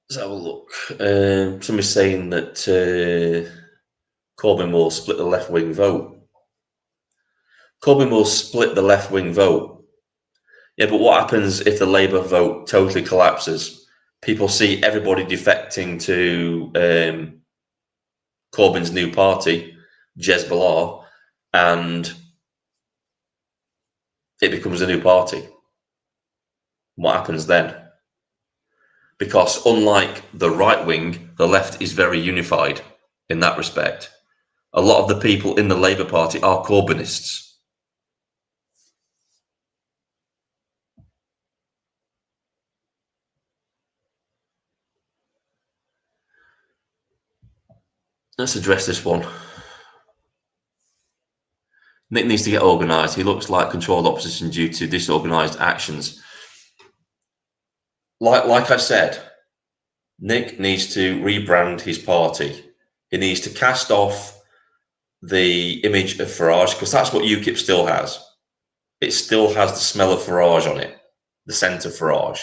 A: Let's have a look. Somebody's saying that Corbyn will split the left-wing vote. Corbyn will split the left-wing vote. Yeah, but what happens if the Labour vote totally collapses? People see everybody defecting to Corbyn's new party, Jezbollah, and it becomes a new party. What happens then? Because unlike the right wing, the left is very unified in that respect. A lot of the people in the Labour Party are Corbynists. Let's address this one. Nick needs to get organised. He looks like controlled opposition due to disorganised actions. Like I said, Nick needs to rebrand his party. He needs to cast off the image of Farage, because that's what UKIP still has. It still has the smell of Farage on it, the scent of Farage.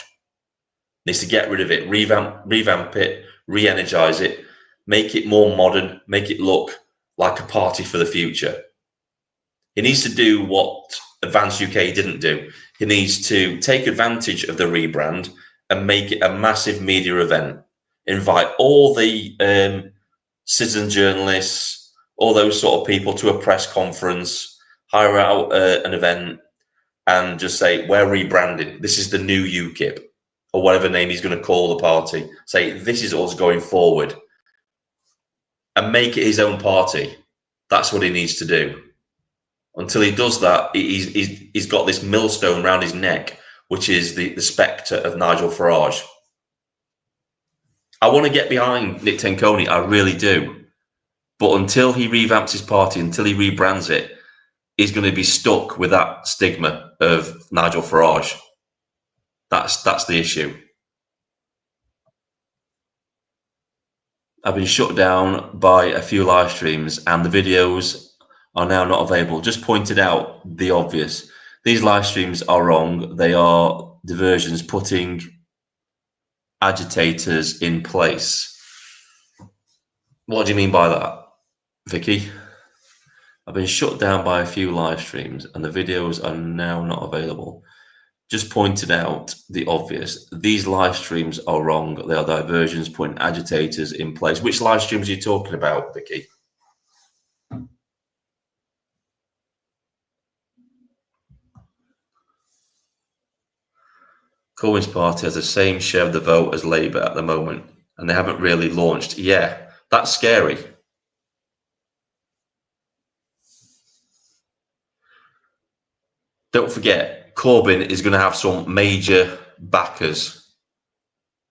A: Needs to get rid of it, revamp it, re-energise it, make it more modern, make it look like a party for the future. He needs to do what Advance UK didn't do. He needs to take advantage of the rebrand and make it a massive media event. Invite all the citizen journalists, all those sort of people to a press conference, hire out an event, and just say, we're rebranding. This is the new UKIP, or whatever name he's going to call the party. Say, this is us going forward. And make it his own party. That's what he needs to do. Until he does that, he's got this millstone around his neck, which is the spectre of Nigel Farage. I want to get behind Nick Tenconi, I really do. But until he revamps his party, until he rebrands it, he's going to be stuck with that stigma of Nigel Farage. That's the issue. I've been shut down by a few live streams and the videos are now not available. Just pointed out the obvious. These live streams are wrong. They are diversions, putting agitators in place. What do you mean by that, Vicky? I've been shut down by a few live streams and the videos are now not available. Just pointed out the obvious. These live streams are wrong. They are diversions, putting agitators in place. Which live streams are you talking about, Vicky? Corbyn's party has the same share of the vote as Labour at the moment, and they haven't really launched. Yeah, that's scary. Don't forget, Corbyn is going to have some major backers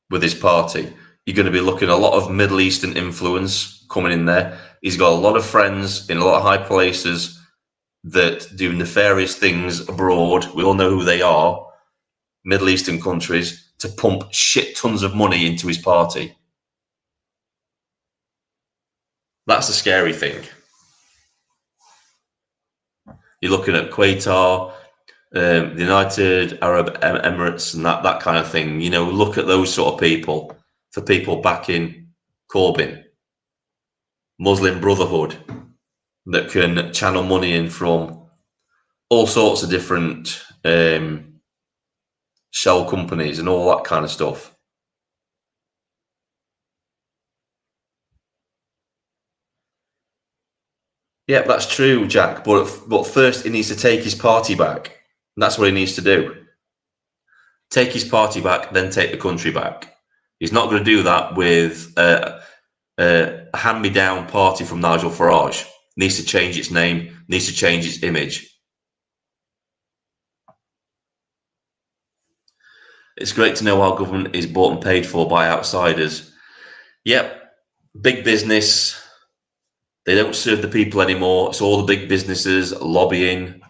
A: with his party. You're going to be looking at a lot of Middle Eastern influence coming in there. He's got a lot of friends in a lot of high places that do nefarious things abroad. We all know who they are. Middle Eastern countries, to pump shit tons of money into his party. That's the scary thing. You're looking at Qatar, the United Arab Emirates, and that kind of thing. You know, look at those sort of people, for people backing Corbyn. Muslim Brotherhood that can channel money in from all sorts of different shell companies and all that kind of stuff. Yeah, that's true, Jack. But first, he needs to take his party back. That's what he needs to do. Take his party back, then take the country back. He's not going to do that with a hand-me-down party from Nigel Farage. Needs to change its name. Needs to change its image. It's great to know our government is bought and paid for by outsiders. Yep, big business. They don't serve the people anymore. It's all the big businesses lobbying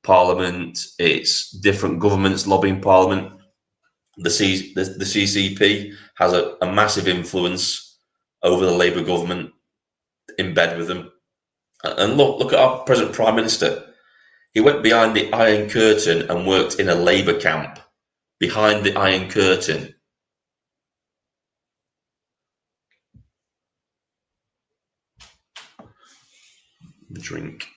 A: Parliament. It's different governments lobbying Parliament. The CCP has a massive influence over the Labour government, in bed with them. And look at our present Prime Minister. He went behind the Iron Curtain and worked in a Labour camp behind the Iron Curtain. Drink.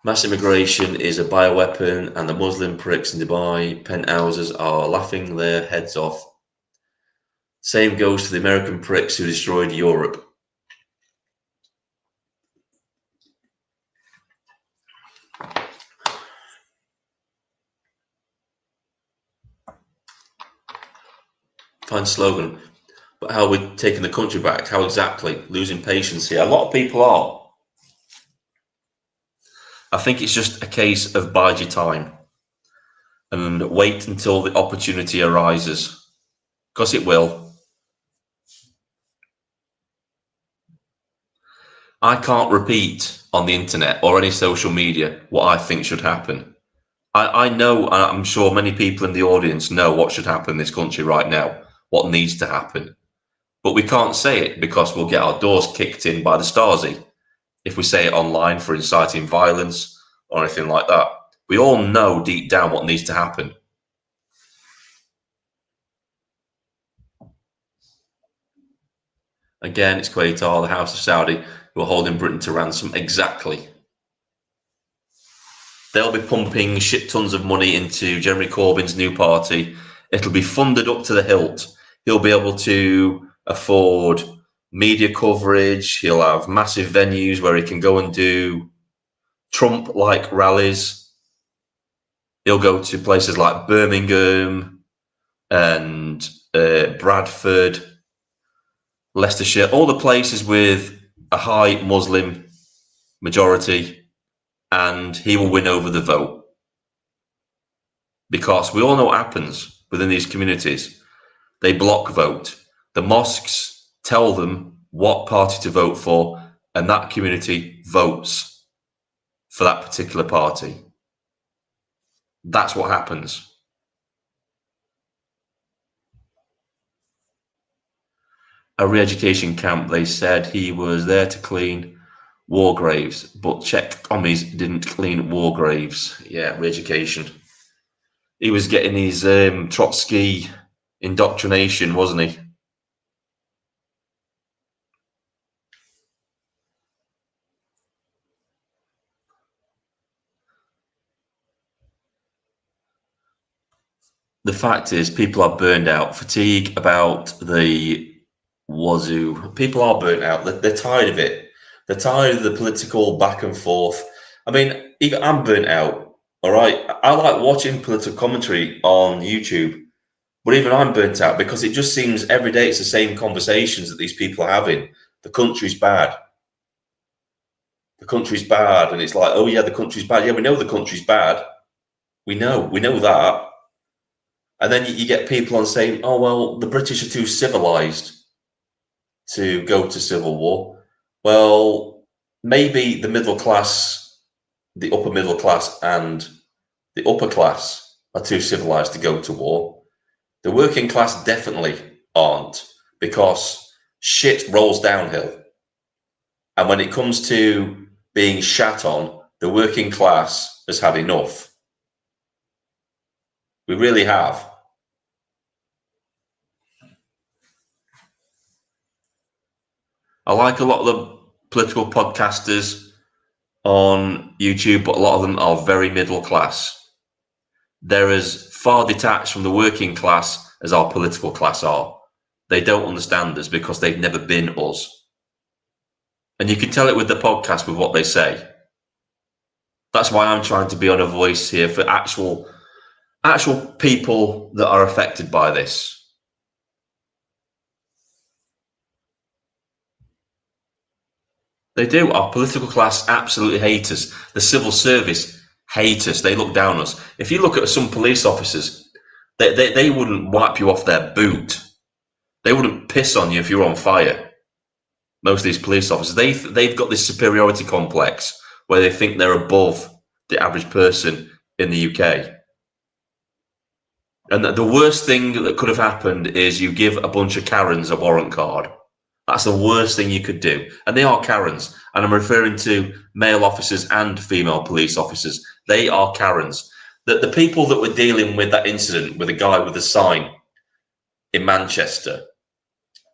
A: Mass immigration is a bioweapon, and the Muslim pricks in Dubai penthouses are laughing their heads off. Same goes to the American pricks who destroyed Europe. Fine slogan. But how are we taking the country back? How exactly? Losing patience here. A lot of people are. I think it's just a case of bide your time and wait until the opportunity arises, because it will. I can't repeat on the internet or any social media what I think should happen. I know, and I'm sure many people in the audience know what should happen in this country right now, what needs to happen. But we can't say it because we'll get our doors kicked in by the Stasi if we say it online for inciting violence or anything like that. We all know deep down what needs to happen. Again, it's Qatar, the House of Saudi, who are holding Britain to ransom. Exactly. They'll be pumping shit tons of money into Jeremy Corbyn's new party. It'll be funded up to the hilt. He'll be able to afford media coverage. He'll have massive venues where he can go and do Trump-like rallies. He'll go to places like Birmingham and Bradford, Leicestershire, all the places with a high Muslim majority, and he will win over the vote. Because we all know what happens within these communities. They block vote. The mosques tell them what party to vote for, and that community votes for that particular party. That's what happens. A re-education camp, they said he was there to clean war graves, but Czech commies didn't clean war graves. Yeah, re-education. He was getting his Trotsky indoctrination, wasn't he? The fact is, people are burned out. Fatigue about the wazoo. People are burnt out. They're tired of it. They're tired of the political back and forth. I mean, even I'm burnt out. All right. I like watching political commentary on YouTube, but even I'm burnt out because it just seems every day it's the same conversations that these people are having. The country's bad. The country's bad. And it's like, oh, yeah, the country's bad. Yeah, we know the country's bad. We know that. And then you get people on saying, oh, well, the British are too civilized to go to civil war. Well, maybe the middle class, the upper middle class, and the upper class are too civilized to go to war. The working class definitely aren't, because shit rolls downhill. And when it comes to being shat on, the working class has had enough. We really have. I like a lot of the political podcasters on YouTube, but a lot of them are very middle class. They're as far detached from the working class as our political class are. They don't understand us because they've never been us. And you can tell it with the podcast, with what they say. That's why I'm trying to be on a voice here for actual people that are affected by this. They do. Our political class absolutely hate us. The civil service hate us. They look down on us. If you look at some police officers, they wouldn't wipe you off their boot. They wouldn't piss on you if you're on fire. Most of these police officers, they've got this superiority complex where they think they're above the average person in the UK. And the worst thing that could have happened is you give a bunch of Karens a warrant card. That's the worst thing you could do. And they are Karens. And I'm referring to male officers and female police officers. They are Karens. The people that were dealing with that incident with a guy with a sign in Manchester,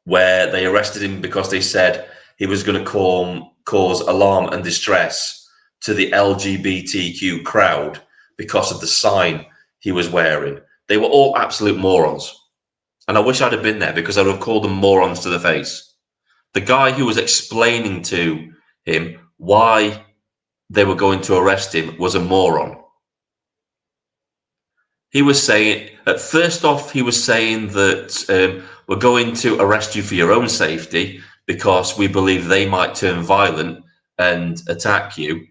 A: where they arrested him because they said he was going to cause alarm and distress to the LGBTQ crowd because of the sign he was wearing. They were all absolute morons. And I wish I'd have been there, because I would have called them morons to the face. The guy who was explaining to him why they were going to arrest him was a moron. He was saying, first off, he was saying that we're going to arrest you for your own safety because we believe they might turn violent and attack you,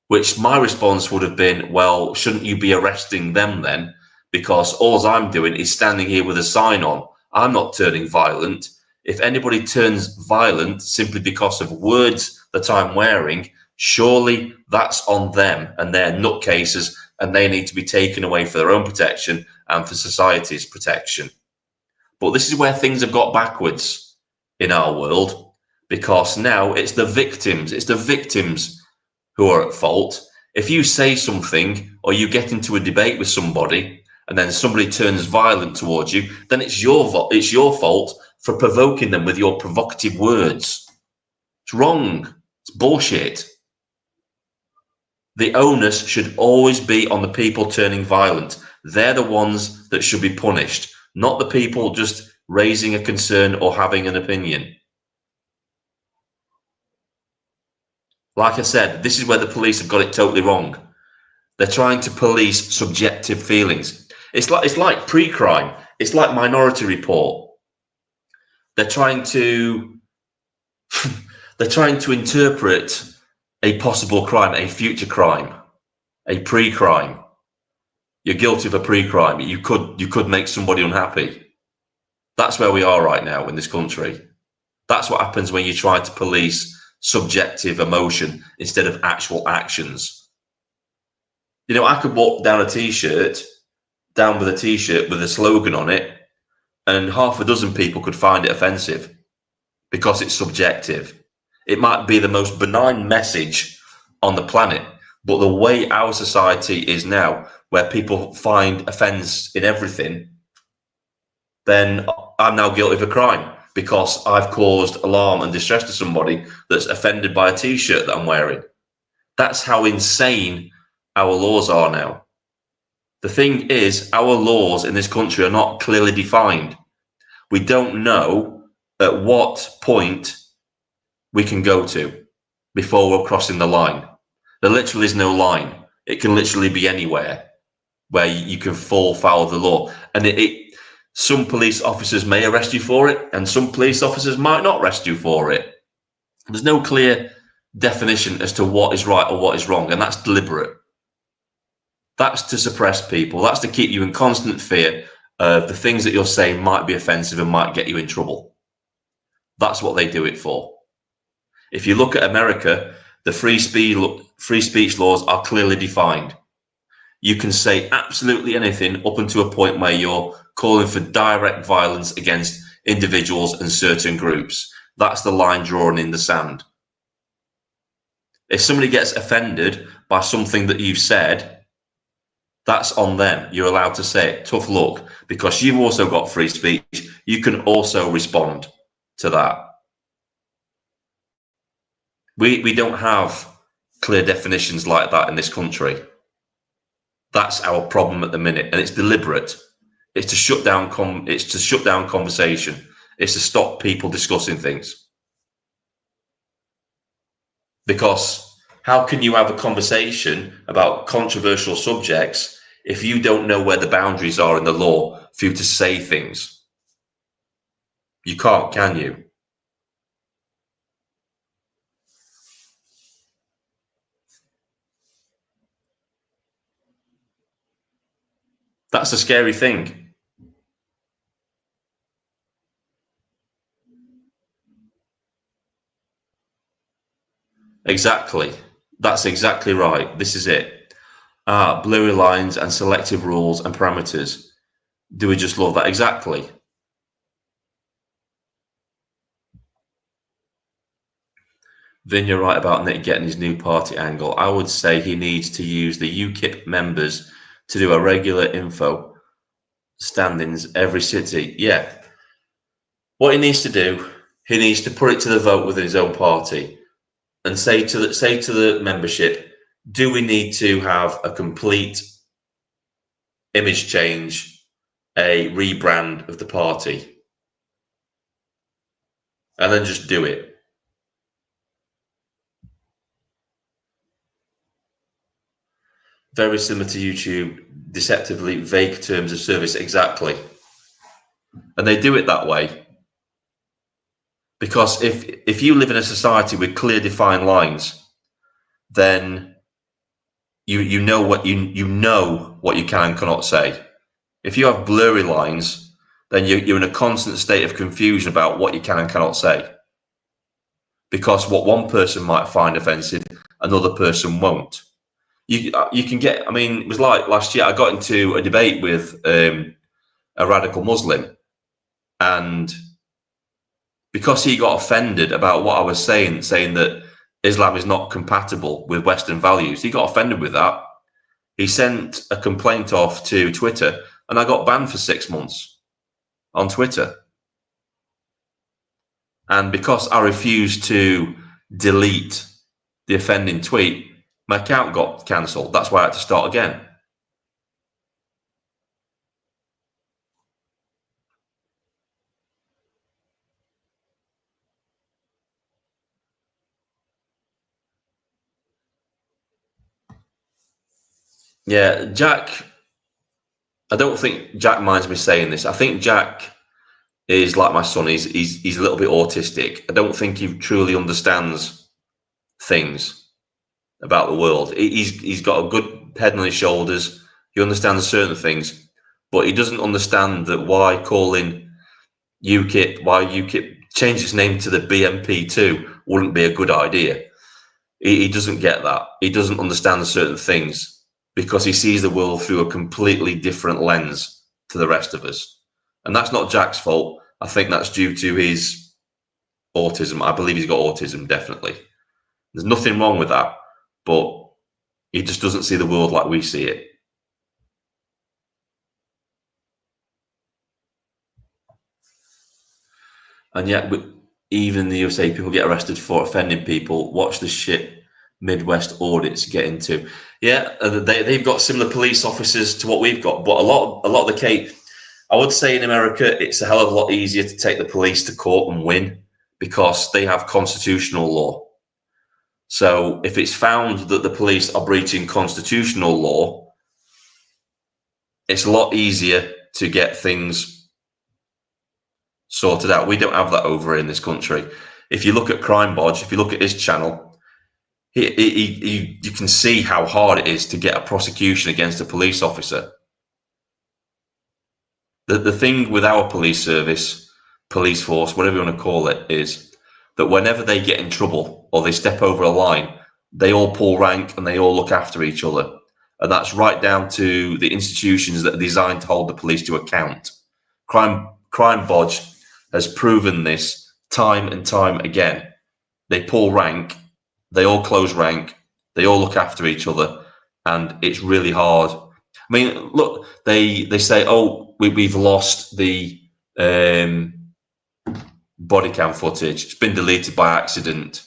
A: which my response would have been, well, shouldn't you be arresting them then? Because all I'm doing is standing here with a sign on. I'm not turning violent. If anybody turns violent simply because of words that I'm wearing, surely that's on them, and they're nutcases, and they need to be taken away for their own protection and for society's protection. But this is where things have got backwards in our world, because now it's the victims who are at fault. If you say something or you get into a debate with somebody and then somebody turns violent towards you, then it's your fault for provoking them with your provocative words. It's wrong. It's bullshit. The onus should always be on the people turning violent. They're the ones that should be punished, not the people just raising a concern or having an opinion. Like I said, this is where the police have got it totally wrong. They're trying to police subjective feelings. It's like pre-crime. It's like Minority Report. They're trying to interpret a possible crime, a future crime, a pre-crime. You're guilty of a pre-crime. You could make somebody unhappy. That's where we are right now in this country. That's what happens when you try to police subjective emotion instead of actual actions. You know, I could walk down with a t-shirt with a slogan on it, and half a dozen people could find it offensive because it's subjective. It might be the most benign message on the planet, but the way our society is now, where people find offense in everything, then I'm now guilty of a crime because I've caused alarm and distress to somebody that's offended by a t-shirt that I'm wearing. That's how insane our laws are now. The thing is, our laws in this country are not clearly defined. We don't know at what point we can go to before we're crossing the line. There literally is no line. It can literally be anywhere where you can fall foul of the law. And some police officers may arrest you for it, and some police officers might not arrest you for it. There's no clear definition as to what is right or what is wrong, and that's deliberate. That's to suppress people. That's to keep you in constant fear of the things that you're saying might be offensive and might get you in trouble. That's what they do it for. If you look at America, the free speech laws are clearly defined. You can say absolutely anything up until a point where you're calling for direct violence against individuals and certain groups. That's the line drawn in the sand. If somebody gets offended by something that you've said, that's on them. You're allowed to say it. Tough luck, because you've also got free speech. You can also respond to that. We don't have clear definitions like that in this country. That's our problem at the minute, and it's deliberate. It's to shut down conversation. It's to stop people discussing things. Because how can you have a conversation about controversial subjects if you don't know where the boundaries are in the law for you to say things? You can't, can you? That's a scary thing. Exactly. That's exactly right. This is it. Blurry lines and selective rules and parameters. Do we just love that? Exactly. Vin, you're right about Nick getting his new party angle. I would say he needs to use the UKIP members to do a regular info standings every city. Yeah. What he needs to do, he needs to put it to the vote within his own party and say to the membership, do we need to have a complete image change, a rebrand of the party? And then just do it. Very similar to YouTube, deceptively vague terms of service. Exactly. And they do it that way because if you live in a society with clear defined lines, then you know what you know what you can and cannot say. If you have blurry lines, then you're in a constant state of confusion about what you can and cannot say. Because what one person might find offensive, another person won't. You can get. I mean, it was like last year. I got into a debate with a radical Muslim, and because he got offended about what I was saying that Islam is not compatible with Western values, he got offended with that. He sent a complaint off to Twitter, and I got banned for 6 months on Twitter. And because I refused to delete the offending tweet, my account got cancelled. That's why I had to start again. Yeah, Jack, I don't think Jack minds me saying this. I think Jack is like my son. He's a little bit autistic. I don't think he truly understands things about the world. He's got a good head on his shoulders. He understands certain things, but he doesn't understand that why UKIP change its name to the BMP2 wouldn't be a good idea. He doesn't get that. He doesn't understand certain things because he sees the world through a completely different lens to the rest of us. And that's not Jack's fault. I think that's due to his autism. I believe he's got autism, definitely. There's nothing wrong with that, but he just doesn't see the world like we see it. And yet, even in the USA, people get arrested for offending people. Watch the shit Midwest audits get into. Yeah, they've got similar police officers to what we've got, but a lot of the case, I would say in America, it's a hell of a lot easier to take the police to court and win because they have constitutional law. So if it's found that the police are breaching constitutional law, it's a lot easier to get things sorted out. We don't have that over in this country. If you look at Crime Bodge, if you look at his channel, you can see how hard it is to get a prosecution against a police officer. The thing with our police service, police force, whatever you want to call it, is that whenever they get in trouble or they step over a line, they all pull rank and they all look after each other. And that's right down to the institutions that are designed to hold the police to account. Crime Bodge has proven this time and time again. They pull rank, they all close rank, they all look after each other, and it's really hard. I mean, look, they say, oh, we've lost the body cam footage. It's been deleted by accident.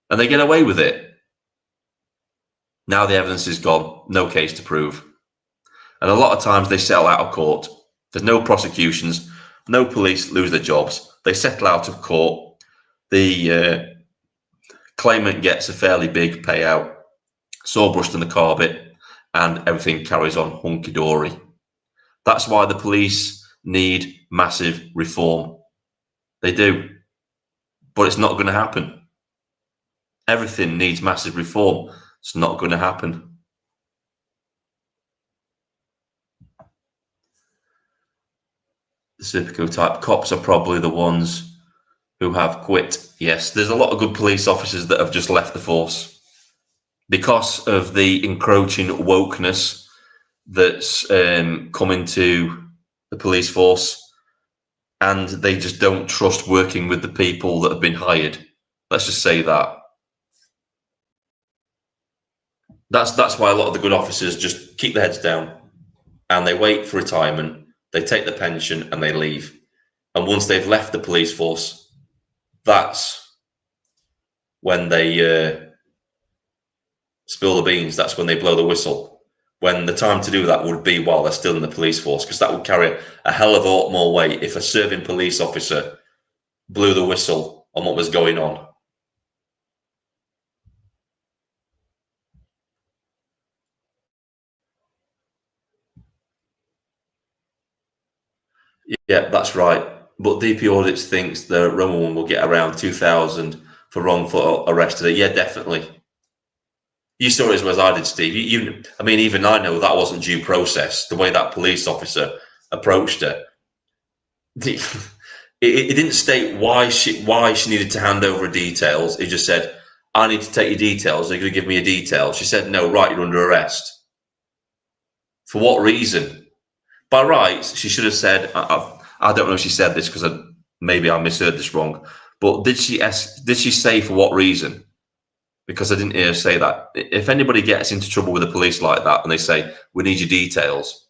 A: And they get away with it. Now the evidence is gone. No case to prove. And a lot of times they settle out of court. There's no prosecutions. No police lose their jobs. They settle out of court. The Claimant gets a fairly big payout, sawbrushed in the carpet, and everything carries on hunky-dory. That's why the police need massive reform. They do. But it's not going to happen. Everything needs massive reform. It's not going to happen. The Serpico type cops are probably the ones who have quit. Yes, there's a lot of good police officers that have just left the force because of the encroaching wokeness that's come into the police force, and they just don't trust working with the people that have been hired. Let's just say that. That's why a lot of the good officers just keep their heads down and they wait for retirement. They take the pension and they leave. And once they've left the police force, that's when they spill the beans. That's when they blow the whistle. When the time to do that would be while they're still in the police force, because that would carry a hell of a lot more weight if a serving police officer blew the whistle on what was going on. Yeah, that's right. But DP Audits thinks the Roman one will get around 2,000 for wrongful arrest today. Yeah, definitely. You saw it as well as I did, Steve. I mean, even I know that wasn't due process. The way that police officer approached her, it didn't state why she needed to hand over details. It just said, "I need to take your details. Are you going to give me a detail?" She said, "No, right, you're under arrest." For what reason? By rights, she should have said. I don't know if she said this because maybe I misheard this wrong. But did she say for what reason? Because I didn't hear her say that. If anybody gets into trouble with the police like that and they say, "We need your details,"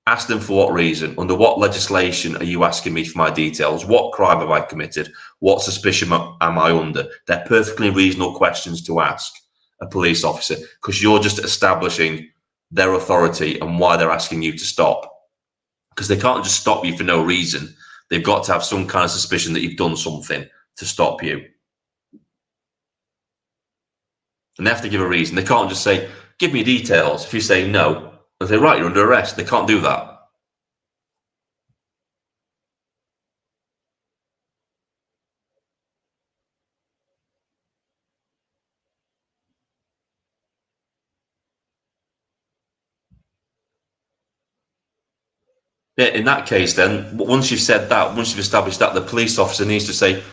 A: ask them for what reason. Under what legislation are you asking me for my details? What crime have I committed? What suspicion am I under? They're perfectly reasonable questions to ask a police officer, because you're just establishing their authority and why they're asking you to stop. Because they can't just stop you for no reason. They've got to have some kind of suspicion that you've done something to stop you. And they have to give a reason. They can't just say, "Give me details." If you say no, they say, "Right, you're under arrest." They can't do that. Yeah, in that case, then, once you've said that, once you've established that, the police officer needs to say,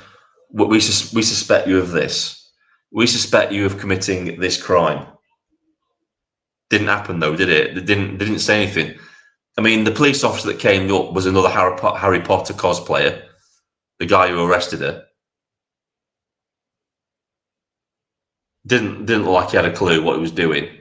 A: we suspect you of this. We suspect you of committing this crime. Didn't happen, though, did it? They didn't say anything. I mean, the police officer that came up was another Harry Potter cosplayer, the guy who arrested her. Didn't look like he had a clue what he was doing.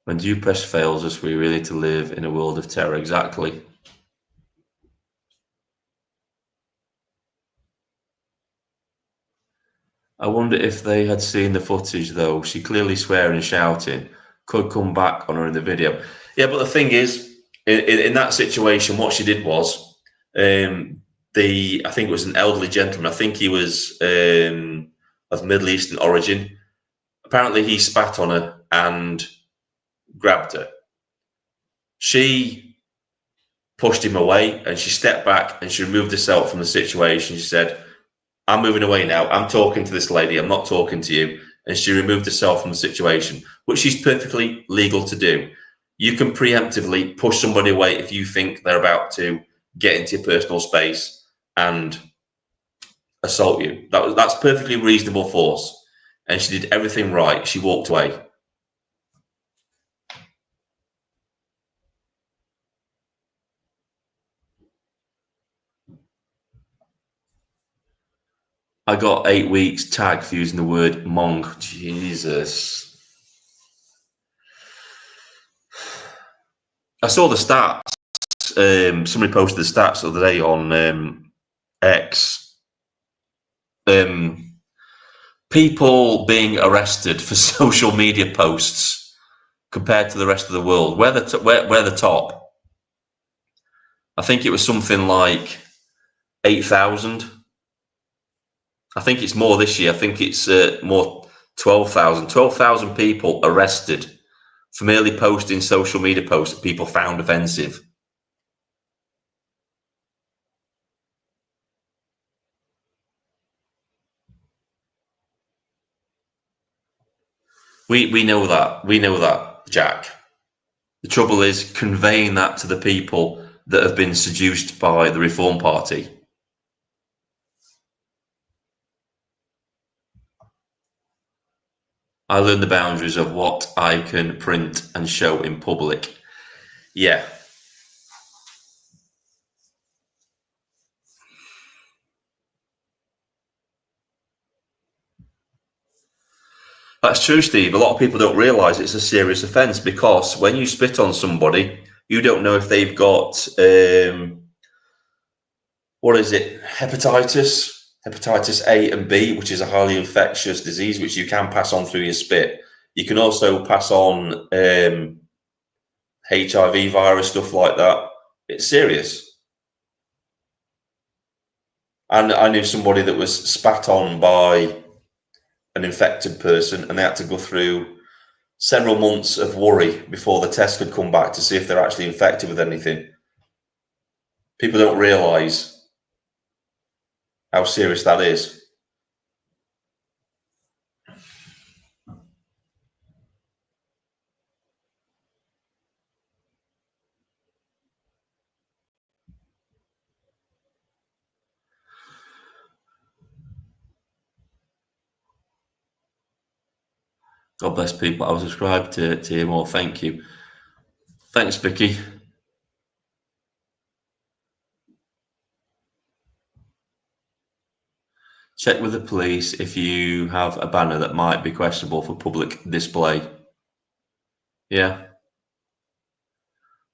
A: When due press fails us, we really need to live in a world of terror. Exactly. I wonder if they had seen the footage, though. She clearly swearing and shouting. Could come back on her in the video. Yeah, but the thing is, in that situation, what she did was, I think it was an elderly gentleman. I think he was of Middle Eastern origin. Apparently, he spat on her and grabbed her. She pushed him away, and she stepped back and she removed herself from the situation. She said, "I'm moving away now. I'm talking to this lady. I'm not talking to you." And she removed herself from the situation, which she's perfectly legal to do. You can preemptively push somebody away if you think they're about to get into your personal space and assault you. That's perfectly reasonable force. And she did everything right. She walked away. I got 8 weeks tag for using the word Mong. Jesus. I saw the stats. Somebody posted the stats the other day on X. People being arrested for social media posts compared to the rest of the world. We're the top. I think it was something like 8,000. I think it's more this year. I think it's more 12,000. 12,000 people arrested for merely posting social media posts that people found offensive. We know that. We know that, Jack. The trouble is conveying that to the people that have been seduced by the Reform Party. I learn the boundaries of what I can print and show in public. Yeah. That's true, Steve. A lot of people don't realise it's a serious offence because when you spit on somebody, you don't know if they've got, what is it, hepatitis A and B, which is a highly infectious disease, which you can pass on through your spit. You can also pass on HIV virus, stuff like that. It's serious. And I knew somebody that was spat on by an infected person, and they had to go through several months of worry before the test could come back to see if they're actually infected with anything. People don't realise how serious that is. God bless people. I was subscribed to hear more. Thank you. Thanks, Vicky. Check with the police if you have a banner that might be questionable for public display. Yeah.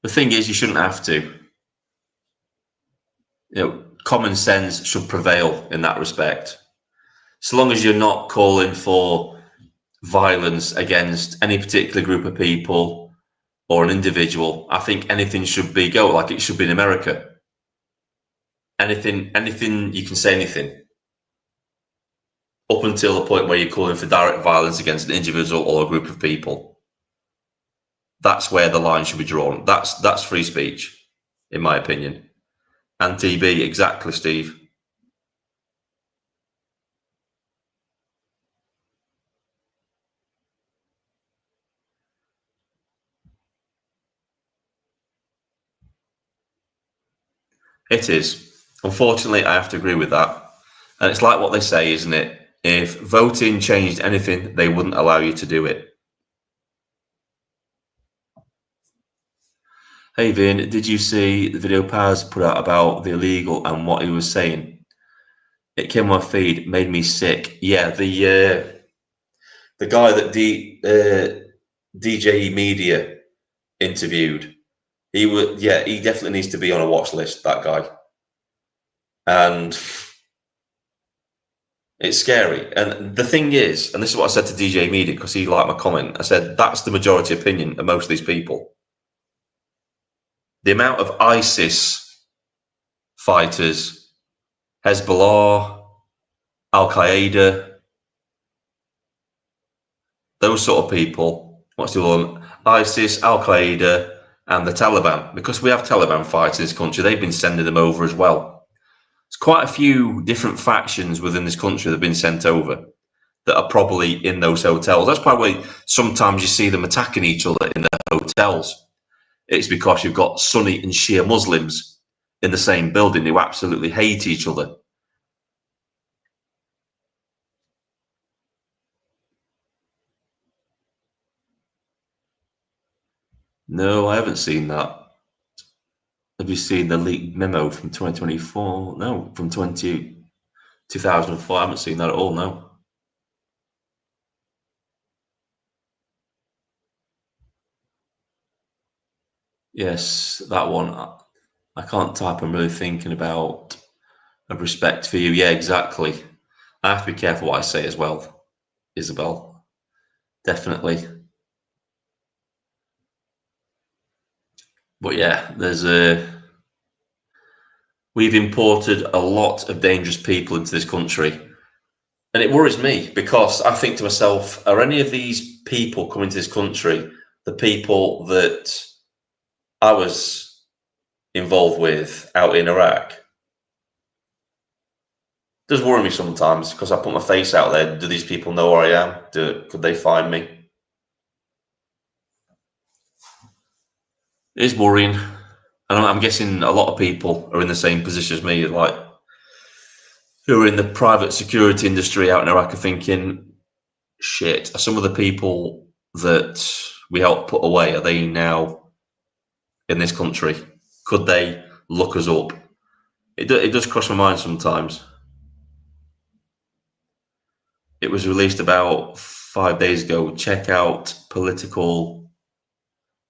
A: The thing is, you shouldn't have to. Common sense should prevail in that respect. So long as you're not calling for violence against any particular group of people or an individual, I think anything should be go like it should be in America. Anything you can say anything. Up until the point where you're calling for direct violence against an individual or a group of people. That's where the line should be drawn. That's free speech, in my opinion. And TB, exactly, Steve. It is. Unfortunately, I have to agree with that. And it's like what they say, isn't it? If voting changed anything, they wouldn't allow you to do it. Hey, Vin, did you see the video Paz put out about the illegal and what he was saying? It came on my feed, made me sick. Yeah, the guy that DJE Media interviewed, he definitely needs to be on a watch list, that guy. And it's scary. And the thing is, and this is what I said to DJ Media because he liked my comment, I said, that's the majority opinion of most of these people. The amount of ISIS fighters, Hezbollah, Al-Qaeda, those sort of people, what's the other one? ISIS, Al-Qaeda, and the Taliban. Because we have Taliban fighters in this country, they've been sending them over as well. There's quite a few different factions within this country that have been sent over that are probably in those hotels. That's probably sometimes you see them attacking each other in the hotels. It's because you've got Sunni and Shia Muslims in the same building who absolutely hate each other. No, I haven't seen that. Have you seen the leaked memo from 2024? No, from 2004. I haven't seen that at all, no. Yes, that one. I can't type. I'm really thinking about a respect for you. Yeah, exactly. I have to be careful what I say as well, Isabel. Definitely. But yeah, we've imported a lot of dangerous people into this country. And it worries me because I think to myself, are any of these people coming to this country the people that I was involved with out in Iraq? It does worry me sometimes because I put my face out there. Do these people know where I am? Could they find me? It is worrying. And I'm guessing a lot of people are in the same position as me, like who are in the private security industry out in Iraq are thinking, shit, are some of the people that we helped put away, are they now in this country? Could they look us up? It does cross my mind sometimes. It was released about 5 days ago. Check out Political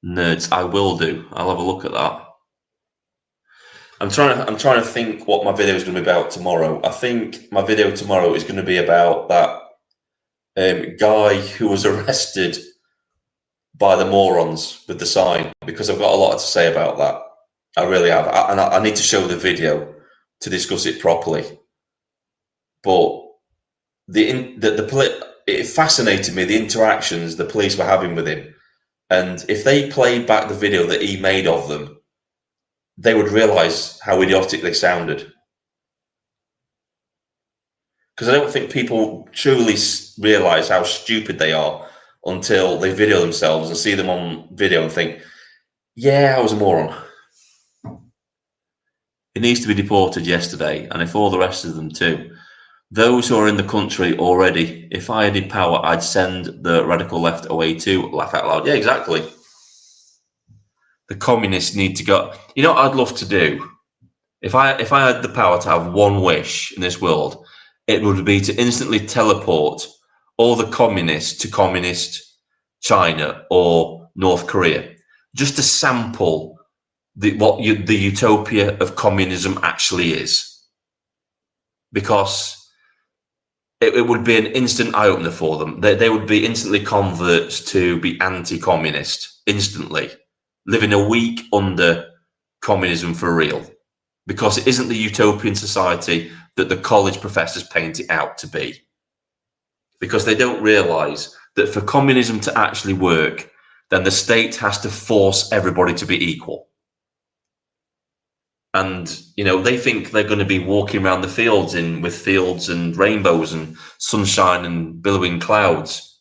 A: Nerds. I will do. I'll have a look at that. I'm trying to think what my video is going to be about tomorrow. I think my video tomorrow is going to be about that guy who was arrested by the morons with the sign, because I've got a lot to say about that. I really have, and I need to show the video to discuss it properly. But it fascinated me, the interactions the police were having with him, and if they played back the video that he made of them, they would realise how idiotic they sounded. Because I don't think people truly realise how stupid they are until they video themselves and see them on video and think, yeah, I was a moron. He needs to be deported yesterday, and if all the rest of them too. Those who are in the country already, if I had power, I'd send the radical left away too. Laugh out loud. Yeah, exactly. The communists need to go. You know what I'd love to do? If I had the power to have one wish in this world, it would be to instantly teleport all the communists to communist China or North Korea, just to sample the utopia of communism actually is, because it would be an instant eye opener for them. They would be instantly converts to be anti-communist instantly, living a week under communism for real, because it isn't the utopian society that the college professors paint it out to be. Because they don't realize that for communism to actually work, then the state has to force everybody to be equal. And, you know, they think they're going to be walking around the fields with fields and rainbows and sunshine and billowing clouds,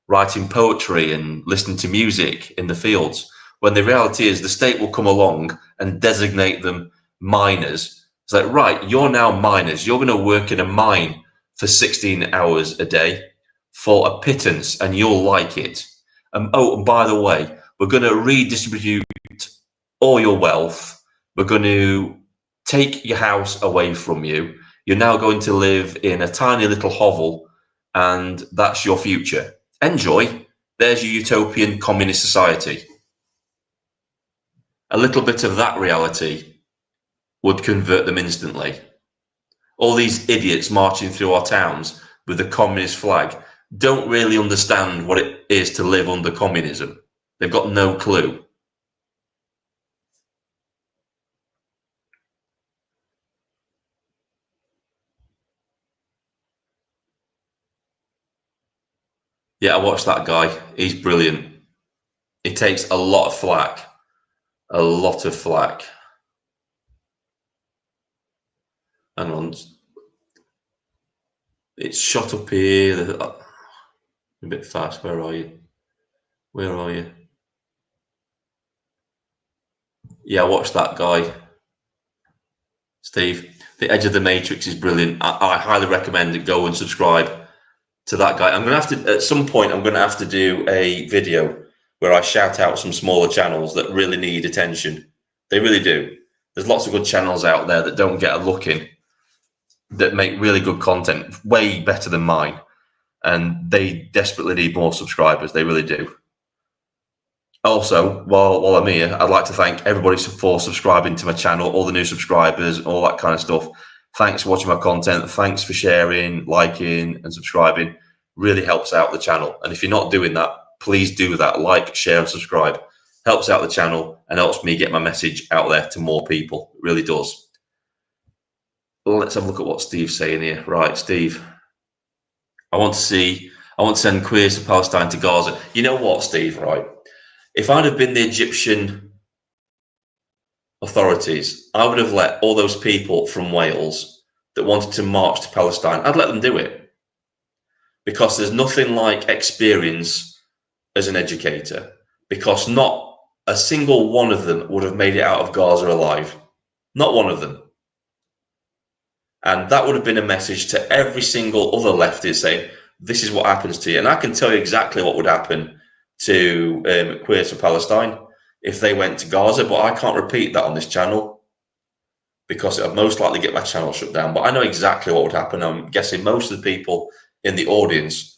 A: writing poetry and listening to music in the fields, when the reality is the state will come along and designate them miners. It's like, right, you're now miners. You're going to work in a mine for 16 hours a day for a pittance, and you'll like it. Oh, and by the way, we're going to redistribute all your wealth. We're going to take your house away from you. You're now going to live in a tiny little hovel, and that's your future. Enjoy. There's your utopian communist society. A little bit of that reality would convert them instantly. All these idiots marching through our towns with the communist flag don't really understand what it is to live under communism. They've got no clue. Yeah, I watched that guy. He's brilliant. He takes a lot of flack. A lot of flack. Hang on. It's shot up here. A bit fast. Where are you? Where are you? Yeah, I watched that guy. Steve. The Edge of the Matrix is brilliant. I highly recommend it. Go and subscribe to that guy. I'm going to have to, at some point, I'm going to have to do a video where I shout out some smaller channels that really need attention. They really do. There's lots of good channels out there that don't get a look in, that make really good content, way better than mine. And they desperately need more subscribers. They really do. Also, while I'm here, I'd like to thank everybody for subscribing to my channel, all the new subscribers, all that kind of stuff. Thanks for watching my content. Thanks for sharing, liking, and subscribing. Really helps out the channel. And if you're not doing that, please do that. Like, share, and subscribe. helps out the channel, and helps me get my message out there to more people. It really does. Well, let's have a look at what Steve's saying here. Right, Steve. I want to send queers to Palestine to Gaza. You know what, Steve, right? If I'd have been the Egyptian authorities, I would have let all those people from Wales that wanted to march to Palestine, I'd let them do it. Because there's nothing like experience as an educator. Because not a single one of them would have made it out of Gaza alive. Not one of them. And that would have been a message to every single other leftist saying, this is what happens to you. And I can tell you exactly what would happen to Queers for Palestine if they went to Gaza, but I can't repeat that on this channel because it would most likely get my channel shut down. But I know exactly what would happen. I'm guessing most of the people in the audience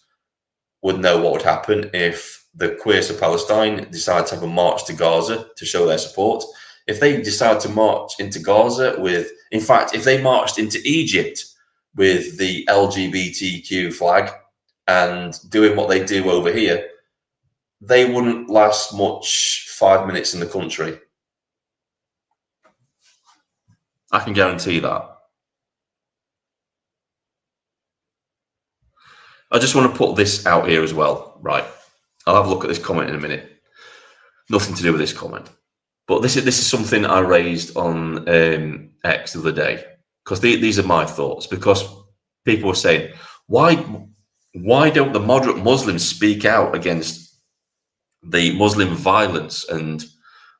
A: would know what would happen if the Queers for Palestine decide to have a march to Gaza to show their support. If they decide to march into Gaza with, in fact, if they marched into Egypt with the LGBTQ flag and doing what they do over here, they wouldn't last much 5 minutes in the country. I can guarantee that. I just want to put this out here as well, right? I'll have a look at this comment in a minute. Nothing to do with this comment. But this is something I raised on X the other day, because these are my thoughts. Because people were saying, why don't the moderate Muslims speak out against the Muslim violence and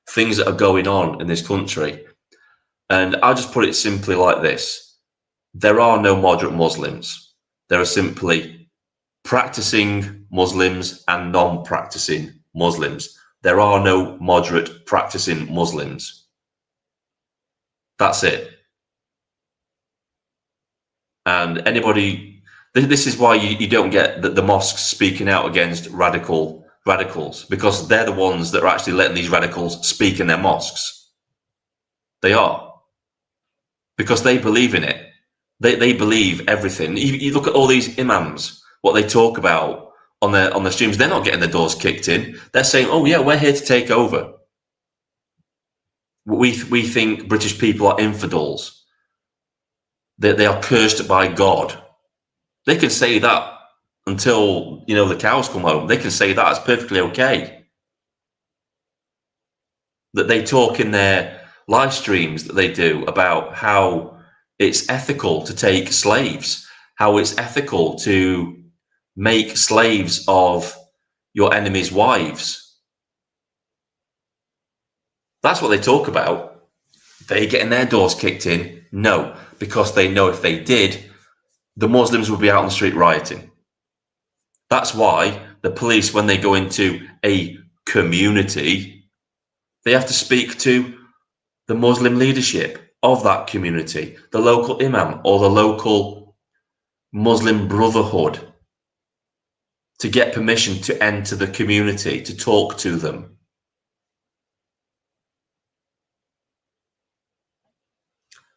A: things that are going on in this country? And I just put it simply like this: there are no moderate Muslims. There are simply practicing Muslims and non-practicing Muslims. There are no moderate practicing Muslims. That's it. And anybody, this is why you don't get the mosques speaking out against radicals, because they're the ones that are actually letting these radicals speak in their mosques. They are. Because they believe in it. They believe everything. You look at all these imams, what they talk about on their streams, they're not getting their doors kicked in. They're saying, oh yeah, we're here to take over. We think British people are infidels. They are cursed by God. They can say that until, the cows come home. They can say that. It's perfectly okay. That they talk in their live streams that they do about how it's ethical to take slaves, how it's ethical to make slaves of your enemy's wives. That's what they talk about. They getting their doors kicked in? No, because they know if they did, the Muslims would be out on the street rioting. That's why the police, when they go into a community, they have to speak to the Muslim leadership of that community, the local imam or the local Muslim brotherhood, to get permission to enter the community, to talk to them.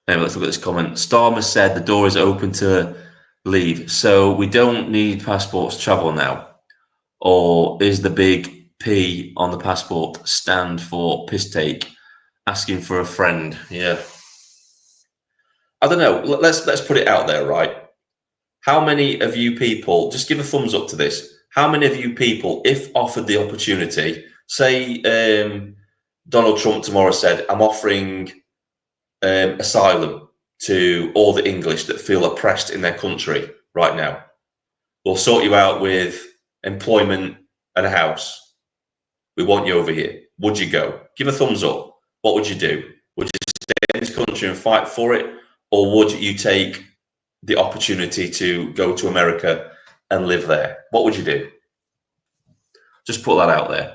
A: Anyway, let's look at this comment. Starmer said the door is open to leave, so we don't need passports to travel now. Or is the big P on the passport stand for piss take, asking for a friend? Yeah. I don't know. Let's put it out there, right? How many of you people, just give a thumbs up to this. How many of you people, if offered the opportunity, say Donald Trump tomorrow said, I'm offering asylum to all the English that feel oppressed in their country right now. We'll sort you out with employment and a house. We want you over here. Would you go? Give a thumbs up. What would you do? Would you stay in this country and fight for it? Or would you take the opportunity to go to America and live there? What would you do? Just put that out there.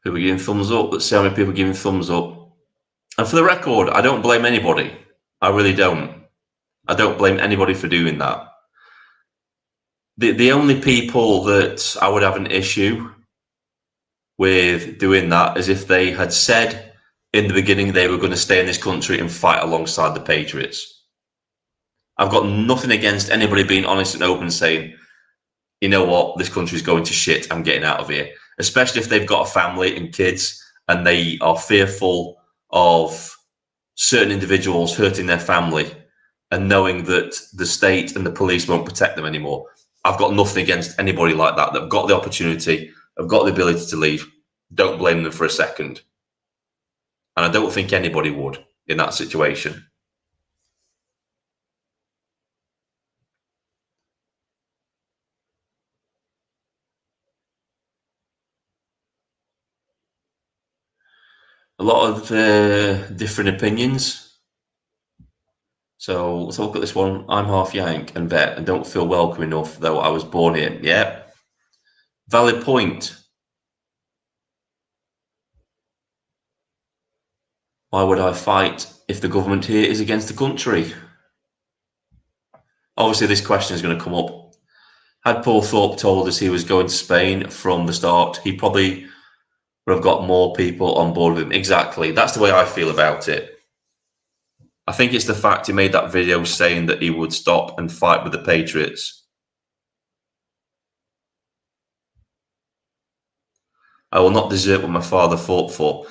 A: Who are giving thumbs up? Let's see how many people are giving thumbs up. And for the record, I don't blame anybody. I really don't. I don't blame anybody for doing that. The only people that I would have an issue with doing that is if they had said in the beginning they were going to stay in this country and fight alongside the patriots. I've got nothing against anybody being honest and open, saying, you know what, this country's going to shit, I'm getting out of here. Especially if they've got a family and kids and they are fearful of certain individuals hurting their family and knowing that the state and the police won't protect them anymore. I've got nothing against anybody like that. They've got the opportunity, have got the ability to leave. Don't blame them for a second. And I don't think anybody would in that situation. A lot of different opinions. So let's look at this one. I'm half Yank and vet and don't feel welcome enough, though I was born here. Yeah. Valid point. Why would I fight if the government here is against the country? Obviously, this question is going to come up. Had Paul Thorpe told us he was going to Spain from the start, he probably would have got more people on board with him. Exactly. That's the way I feel about it. I think it's the fact he made that video saying that he would stop and fight with the Patriots. I will not desert what my father fought for.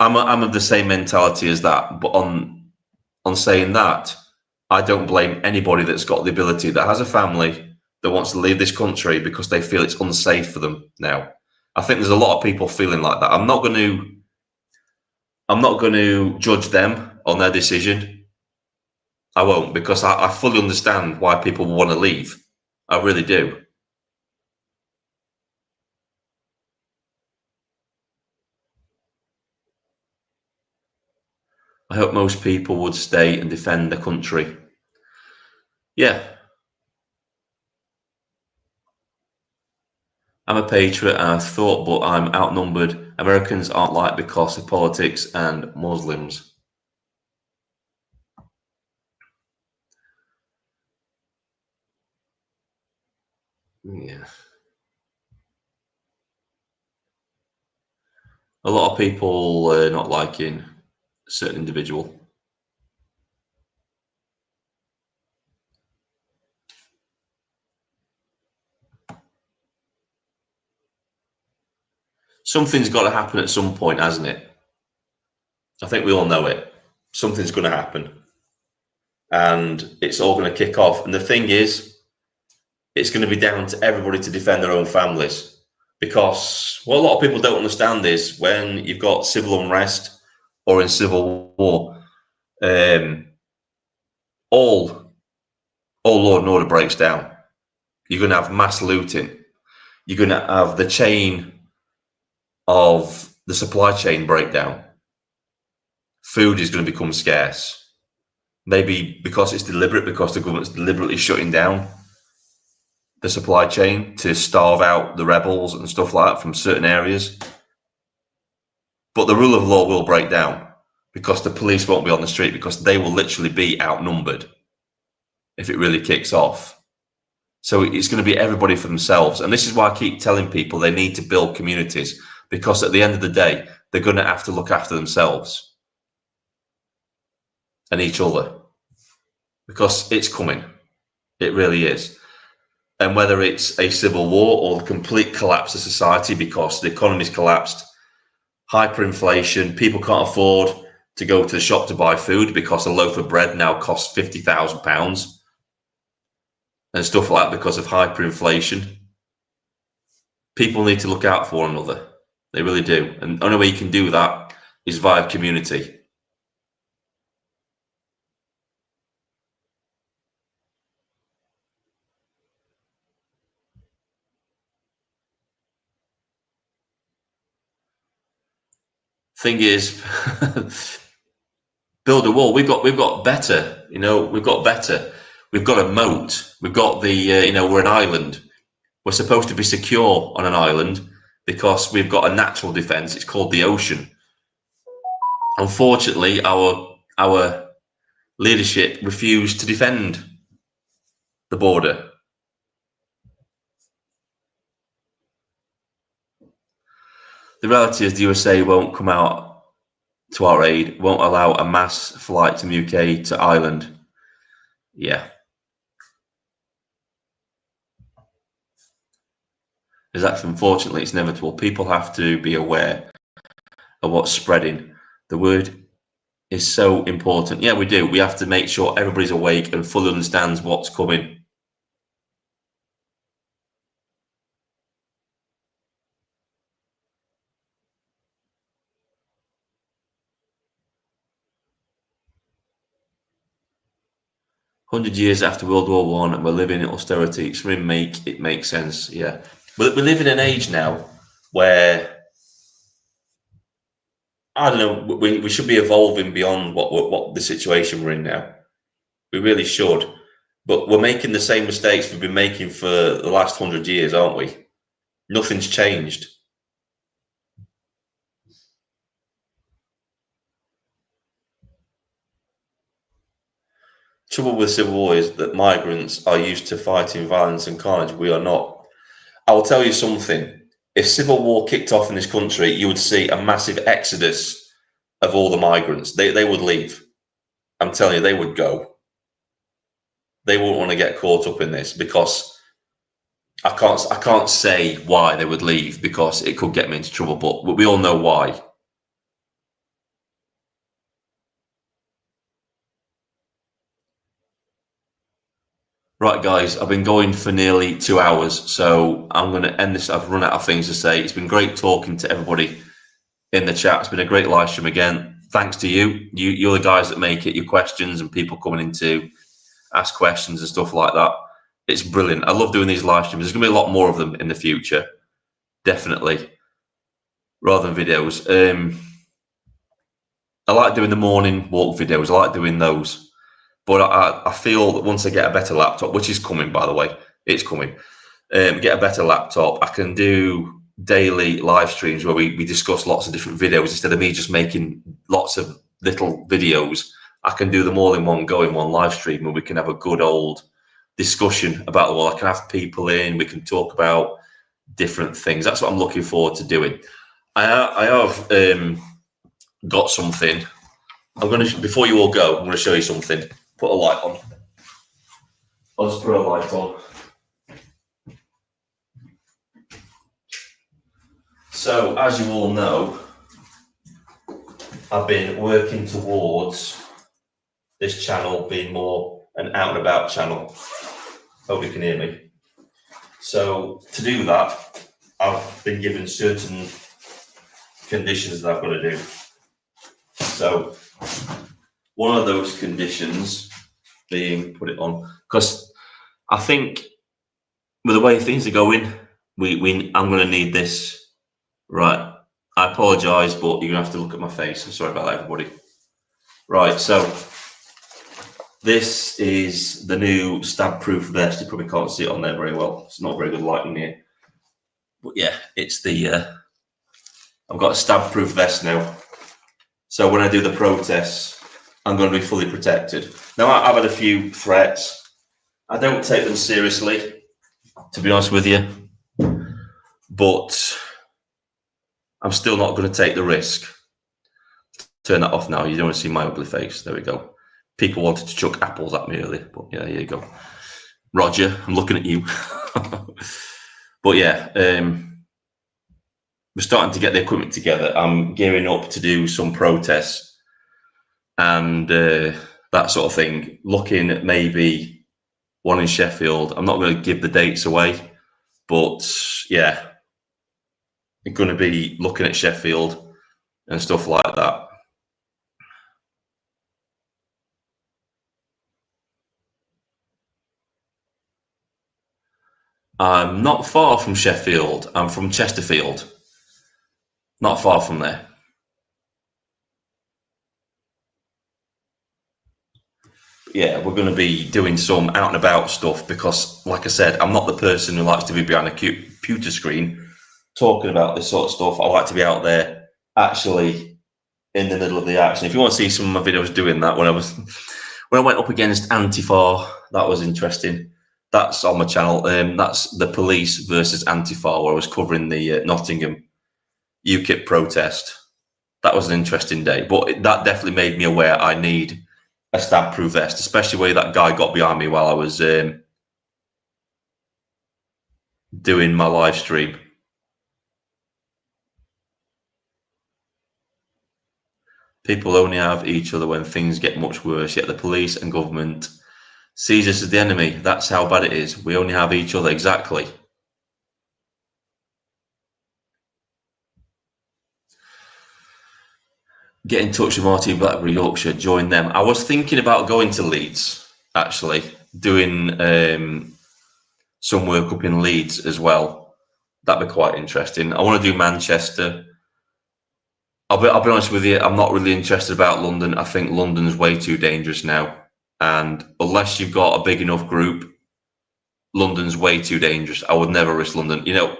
A: I'm of the same mentality as that, but on saying that, I don't blame anybody that's got the ability, that has a family, that wants to leave this country because they feel it's unsafe for them now. I think there's a lot of people feeling like that. I'm not going to judge them on their decision. I won't, because I fully understand why people want to leave. I really do. I hope most people would stay and defend the country. Yeah, I'm a patriot and I thought, but I'm outnumbered. Americans aren't like because of politics and Muslims. Yeah. A lot of people not liking a certain individual. Something's got to happen at some point, hasn't it? I think we all know it. Something's going to happen. And it's all going to kick off. And the thing is, it's going to be down to everybody to defend their own families. Because what a lot of people don't understand is when you've got civil unrest or in civil war, all law and order breaks down. You're going to have mass looting. You're going to have the chain of the supply chain breakdown. Food is going to become scarce. Maybe because it's deliberate, because the government's deliberately shutting down the supply chain to starve out the rebels and stuff like that from certain areas. But the rule of law will break down because the police won't be on the street, because they will literally be outnumbered if it really kicks off. So it's going to be everybody for themselves. And this is why I keep telling people they need to build communities, because at the end of the day, they're going to have to look after themselves and each other, because it's coming. It really is. And whether it's a civil war or the complete collapse of society because the economy's collapsed, hyperinflation, people can't afford to go to the shop to buy food because a loaf of bread now costs £50,000 and stuff like that because of hyperinflation. People need to look out for one another. They really do. And the only way you can do that is via community. Thing is, build a wall. We've got better. We've got better. We've got a moat. We've got the we're an island. We're supposed to be secure on an island because we've got a natural defense. It's called the ocean. Unfortunately, our leadership refused to defend the border. The reality is the USA won't come out to our aid, won't allow a mass flight from UK to Ireland. Yeah. Is that unfortunately it's inevitable. People have to be aware of what's spreading. The word is so important. Yeah, we do. We have to make sure everybody's awake and fully understands what's coming. Hundred years after World War One, and we're living in austerity. So it makes sense. Yeah, we live in an age now where I don't know. We should be evolving beyond what the situation we're in now. We really should. But we're making the same mistakes we've been making for the last 100 years, aren't we? Nothing's changed. Trouble with civil war is that migrants are used to fighting violence and carnage. We are not. I will tell you something. If civil war kicked off in this country, you would see a massive exodus of all the migrants. They would leave. I'm telling you, they would go. They wouldn't want to get caught up in this because I can't say why they would leave because it could get me into trouble, but we all know why. Right, guys, I've been going for nearly 2 hours, so I'm going to end this. I've run out of things to say. It's been great talking to everybody in the chat. It's been a great live stream again. Thanks to you. You're the guys that make it. Your questions and people coming in to ask questions and stuff like that. It's brilliant. I love doing these live streams. There's going to be a lot more of them in the future, definitely, rather than videos. I like doing the morning walk videos. I like doing those. But I feel that once I get a better laptop, which is coming, by the way, it's coming, get a better laptop, I can do daily live streams where we discuss lots of different videos instead of me just making lots of little videos. I can do them all in one go in one live stream and we can have a good old discussion about the world. I can have people in, we can talk about different things. That's what I'm looking forward to doing. I have got something. I'm going to, before you all go, I'm going to show you something. Put a light on. I'll just put a light on. So, as you all know, I've been working towards this channel being more an out and about channel. Hope you can hear me. So, to do that, I've been given certain conditions that I've got to do. So, one of those conditions being put it on, because I think with the way things are going, I'm going to need this. Right. I apologise, but you're going to have to look at my face. I'm sorry about that, everybody. Right. So this is the new stab-proof vest. You probably can't see it on there very well. It's not very good lighting here. But yeah, it's the I've got a stab-proof vest now. So when I do the protests, I'm going to be fully protected. Now, I've had a few threats. I don't take them seriously, to be honest with you. But I'm still not going to take the risk. Turn that off now. You don't want to see my ugly face. There we go. People wanted to chuck apples at me earlier, but yeah, here you go. Roger, I'm looking at you. But yeah, we're starting to get the equipment together. I'm gearing up to do some protests and that sort of thing. Looking at maybe one in Sheffield. I'm not going to give the dates away, but yeah, I'm going to be looking at Sheffield and stuff like that. I'm not far from Sheffield. I'm from Chesterfield. Not far from there. Yeah, we're going to be doing some out and about stuff because, like I said, I'm not the person who likes to be behind a computer screen talking about this sort of stuff. I like to be out there actually in the middle of the action. If you want to see some of my videos doing that, when I went up against Antifa, that was interesting. That's on my channel. That's the police versus Antifa, where I was covering the Nottingham UKIP protest. That was an interesting day, but that definitely made me aware I need a stab-proof vest, especially where that guy got behind me while I was doing my live stream. People only have each other when things get much worse, yet the police and government sees us as the enemy. That's how bad it is. We only have each other. Exactly. Get in touch with Martin Blackberry, Yorkshire. Join them. I was thinking about going to Leeds, actually, doing some work up in Leeds as well. That'd be quite interesting. I want to do Manchester. I'll be honest with you, I'm not really interested about London. I think London's way too dangerous now. And unless you've got a big enough group, London's way too dangerous. I would never risk London. You know,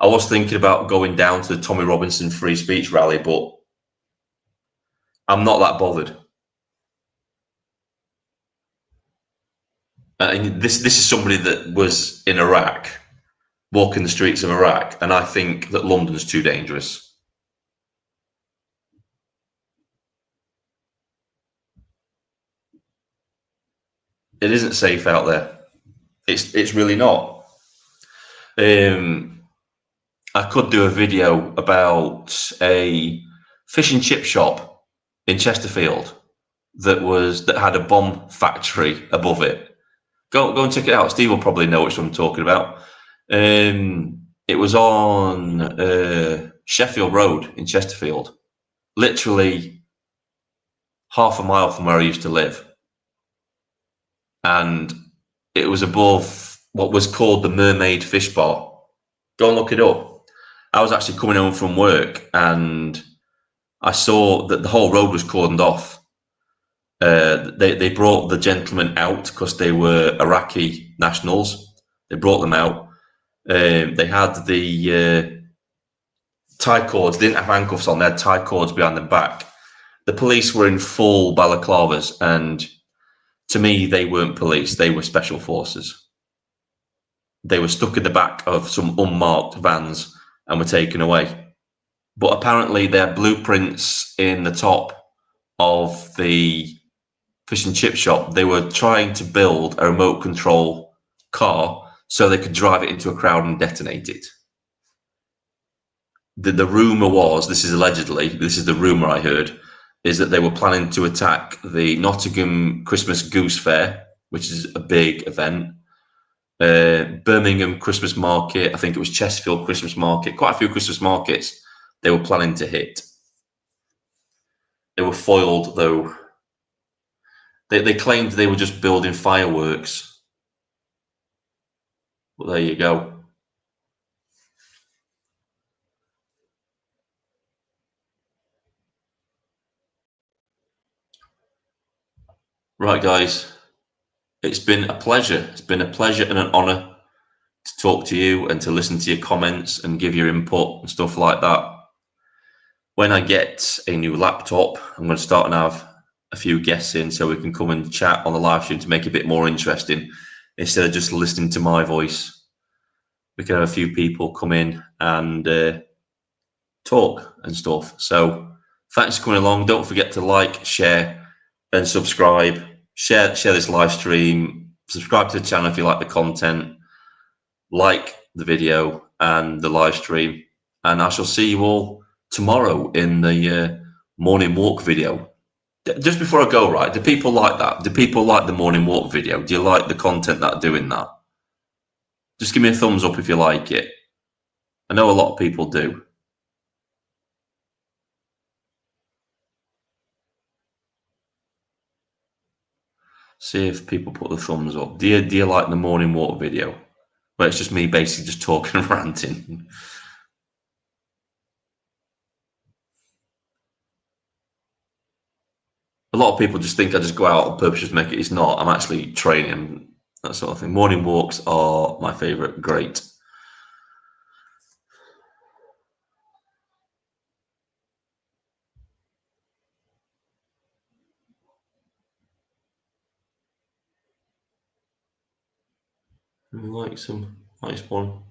A: I was thinking about going down to the Tommy Robinson free speech rally, but I'm not that bothered. And this is somebody that was in Iraq, walking the streets of Iraq, and I think that London's too dangerous. It isn't safe out there. It's really not. I could do a video about a fish and chip shop in Chesterfield that had a bomb factory above it. Go and check it out. Steve will probably know which one I'm talking about. It was on Sheffield Road in Chesterfield, literally half a mile from where I used to live, and it was above what was called the Mermaid Fish Bar. Go and look it up. I was actually coming home from work and I saw that the whole road was cordoned off. They brought the gentlemen out because they were Iraqi nationals. They brought them out. They had the tie cords. They didn't have handcuffs on. They had tie cords behind their back. The police were in full balaclavas, and to me, they weren't police. They were special forces. They were stuck in the back of some unmarked vans and were taken away. But apparently, they had blueprints in the top of the fish and chip shop. They were trying to build a remote control car so they could drive it into a crowd and detonate it. The rumor was, this is allegedly, this is the rumor I heard, is that they were planning to attack the Nottingham Christmas Goose Fair, which is a big event, Birmingham Christmas Market, I think it was Chesterfield Christmas Market, quite a few Christmas markets they were planning to hit. They were foiled, though. They claimed they were just building fireworks. Well, there you go. Right, guys. It's been a pleasure. It's been a pleasure and an honour to talk to you and to listen to your comments and give your input and stuff like that. When I get a new laptop, I'm going to start and have a few guests in so we can come and chat on the live stream to make it a bit more interesting instead of just listening to my voice. We can have a few people come in and talk and stuff. So thanks for coming along. Don't forget to like, share, and subscribe. Share this live stream. Subscribe to the channel if you like the content. Like the video and the live stream. And I shall see you all tomorrow in the morning walk video. Just before I go, right, do people like that? Do people like the morning walk video? Do you like the content that I'm doing that? Just give me a thumbs up if you like it. I know a lot of people do. See if people put the thumbs up. Do you like the morning walk video? Where it's just me basically just talking and ranting. A lot of people just think I just go out on purpose to make it. It's not. I'm actually training, that sort of thing. Morning walks are my favourite. Great. Like some nice one.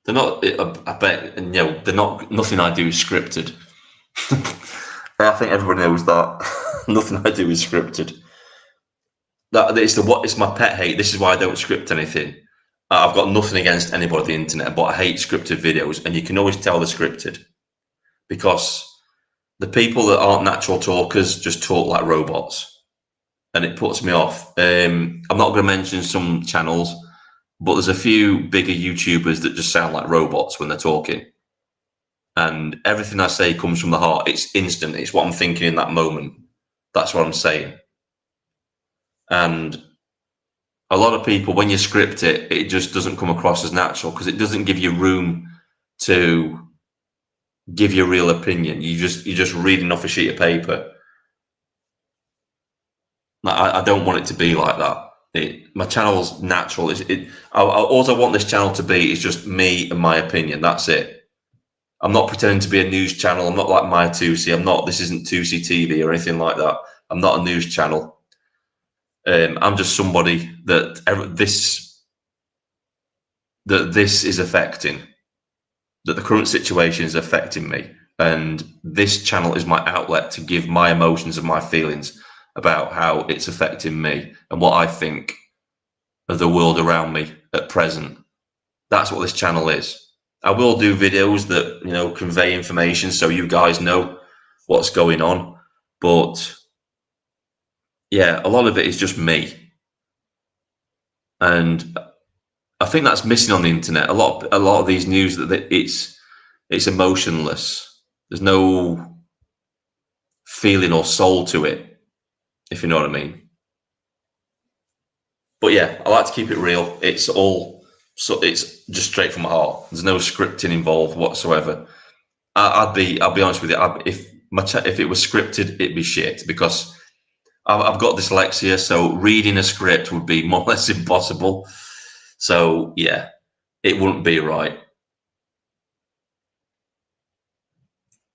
A: They're not. I bet they're not. Nothing I do is scripted. I think everyone knows that. Nothing I do is scripted. It's my pet hate. This is why I don't script anything. I've got nothing against anybody on the internet, but I hate scripted videos, and you can always tell they're scripted because the people that aren't natural talkers just talk like robots, and it puts me off. I'm not going to mention some channels, but there's a few bigger YouTubers that just sound like robots when they're talking. And everything I say comes from the heart. It's instant. It's what I'm thinking in that moment. That's what I'm saying. And a lot of people, when you script it, it just doesn't come across as natural because it doesn't give you room to give your real opinion. You're just reading off a sheet of paper. I don't want it to be like that. My channel's natural. All I want this channel to be is just me and my opinion. That's it. I'm not pretending to be a news channel. I'm not like my 2C. This isn't 2C TV or anything like that. I'm not a news channel. I'm just somebody that this is affecting, that the current situation is affecting me. And this channel is my outlet to give my emotions and my feelings about how it's affecting me and what I think of the world around me at present. That's what this channel is. I will do videos that, convey information so you guys know what's going on. But yeah, a lot of it is just me. And I think that's missing on the internet. A lot of these news that it's emotionless. There's no feeling or soul to it, if you know what I mean. But yeah, I like to keep it real. It's just straight from my heart. There's no scripting involved whatsoever. I'll be honest with you. If it was scripted, it'd be shit because I've got dyslexia, so reading a script would be more or less impossible. So yeah, it wouldn't be right.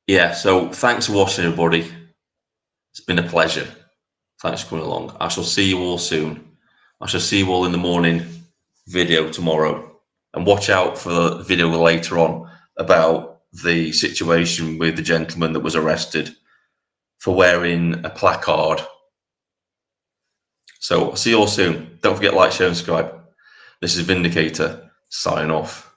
A: Yeah, so thanks for watching, everybody. It's been a pleasure. Thanks for coming along. I shall see you all soon. I shall see you all in the morning video tomorrow. And watch out for the video later on about the situation with the gentleman that was arrested for wearing a placard. So I'll see you all soon. Don't forget to like, share, and subscribe. This is Vindicator, signing off.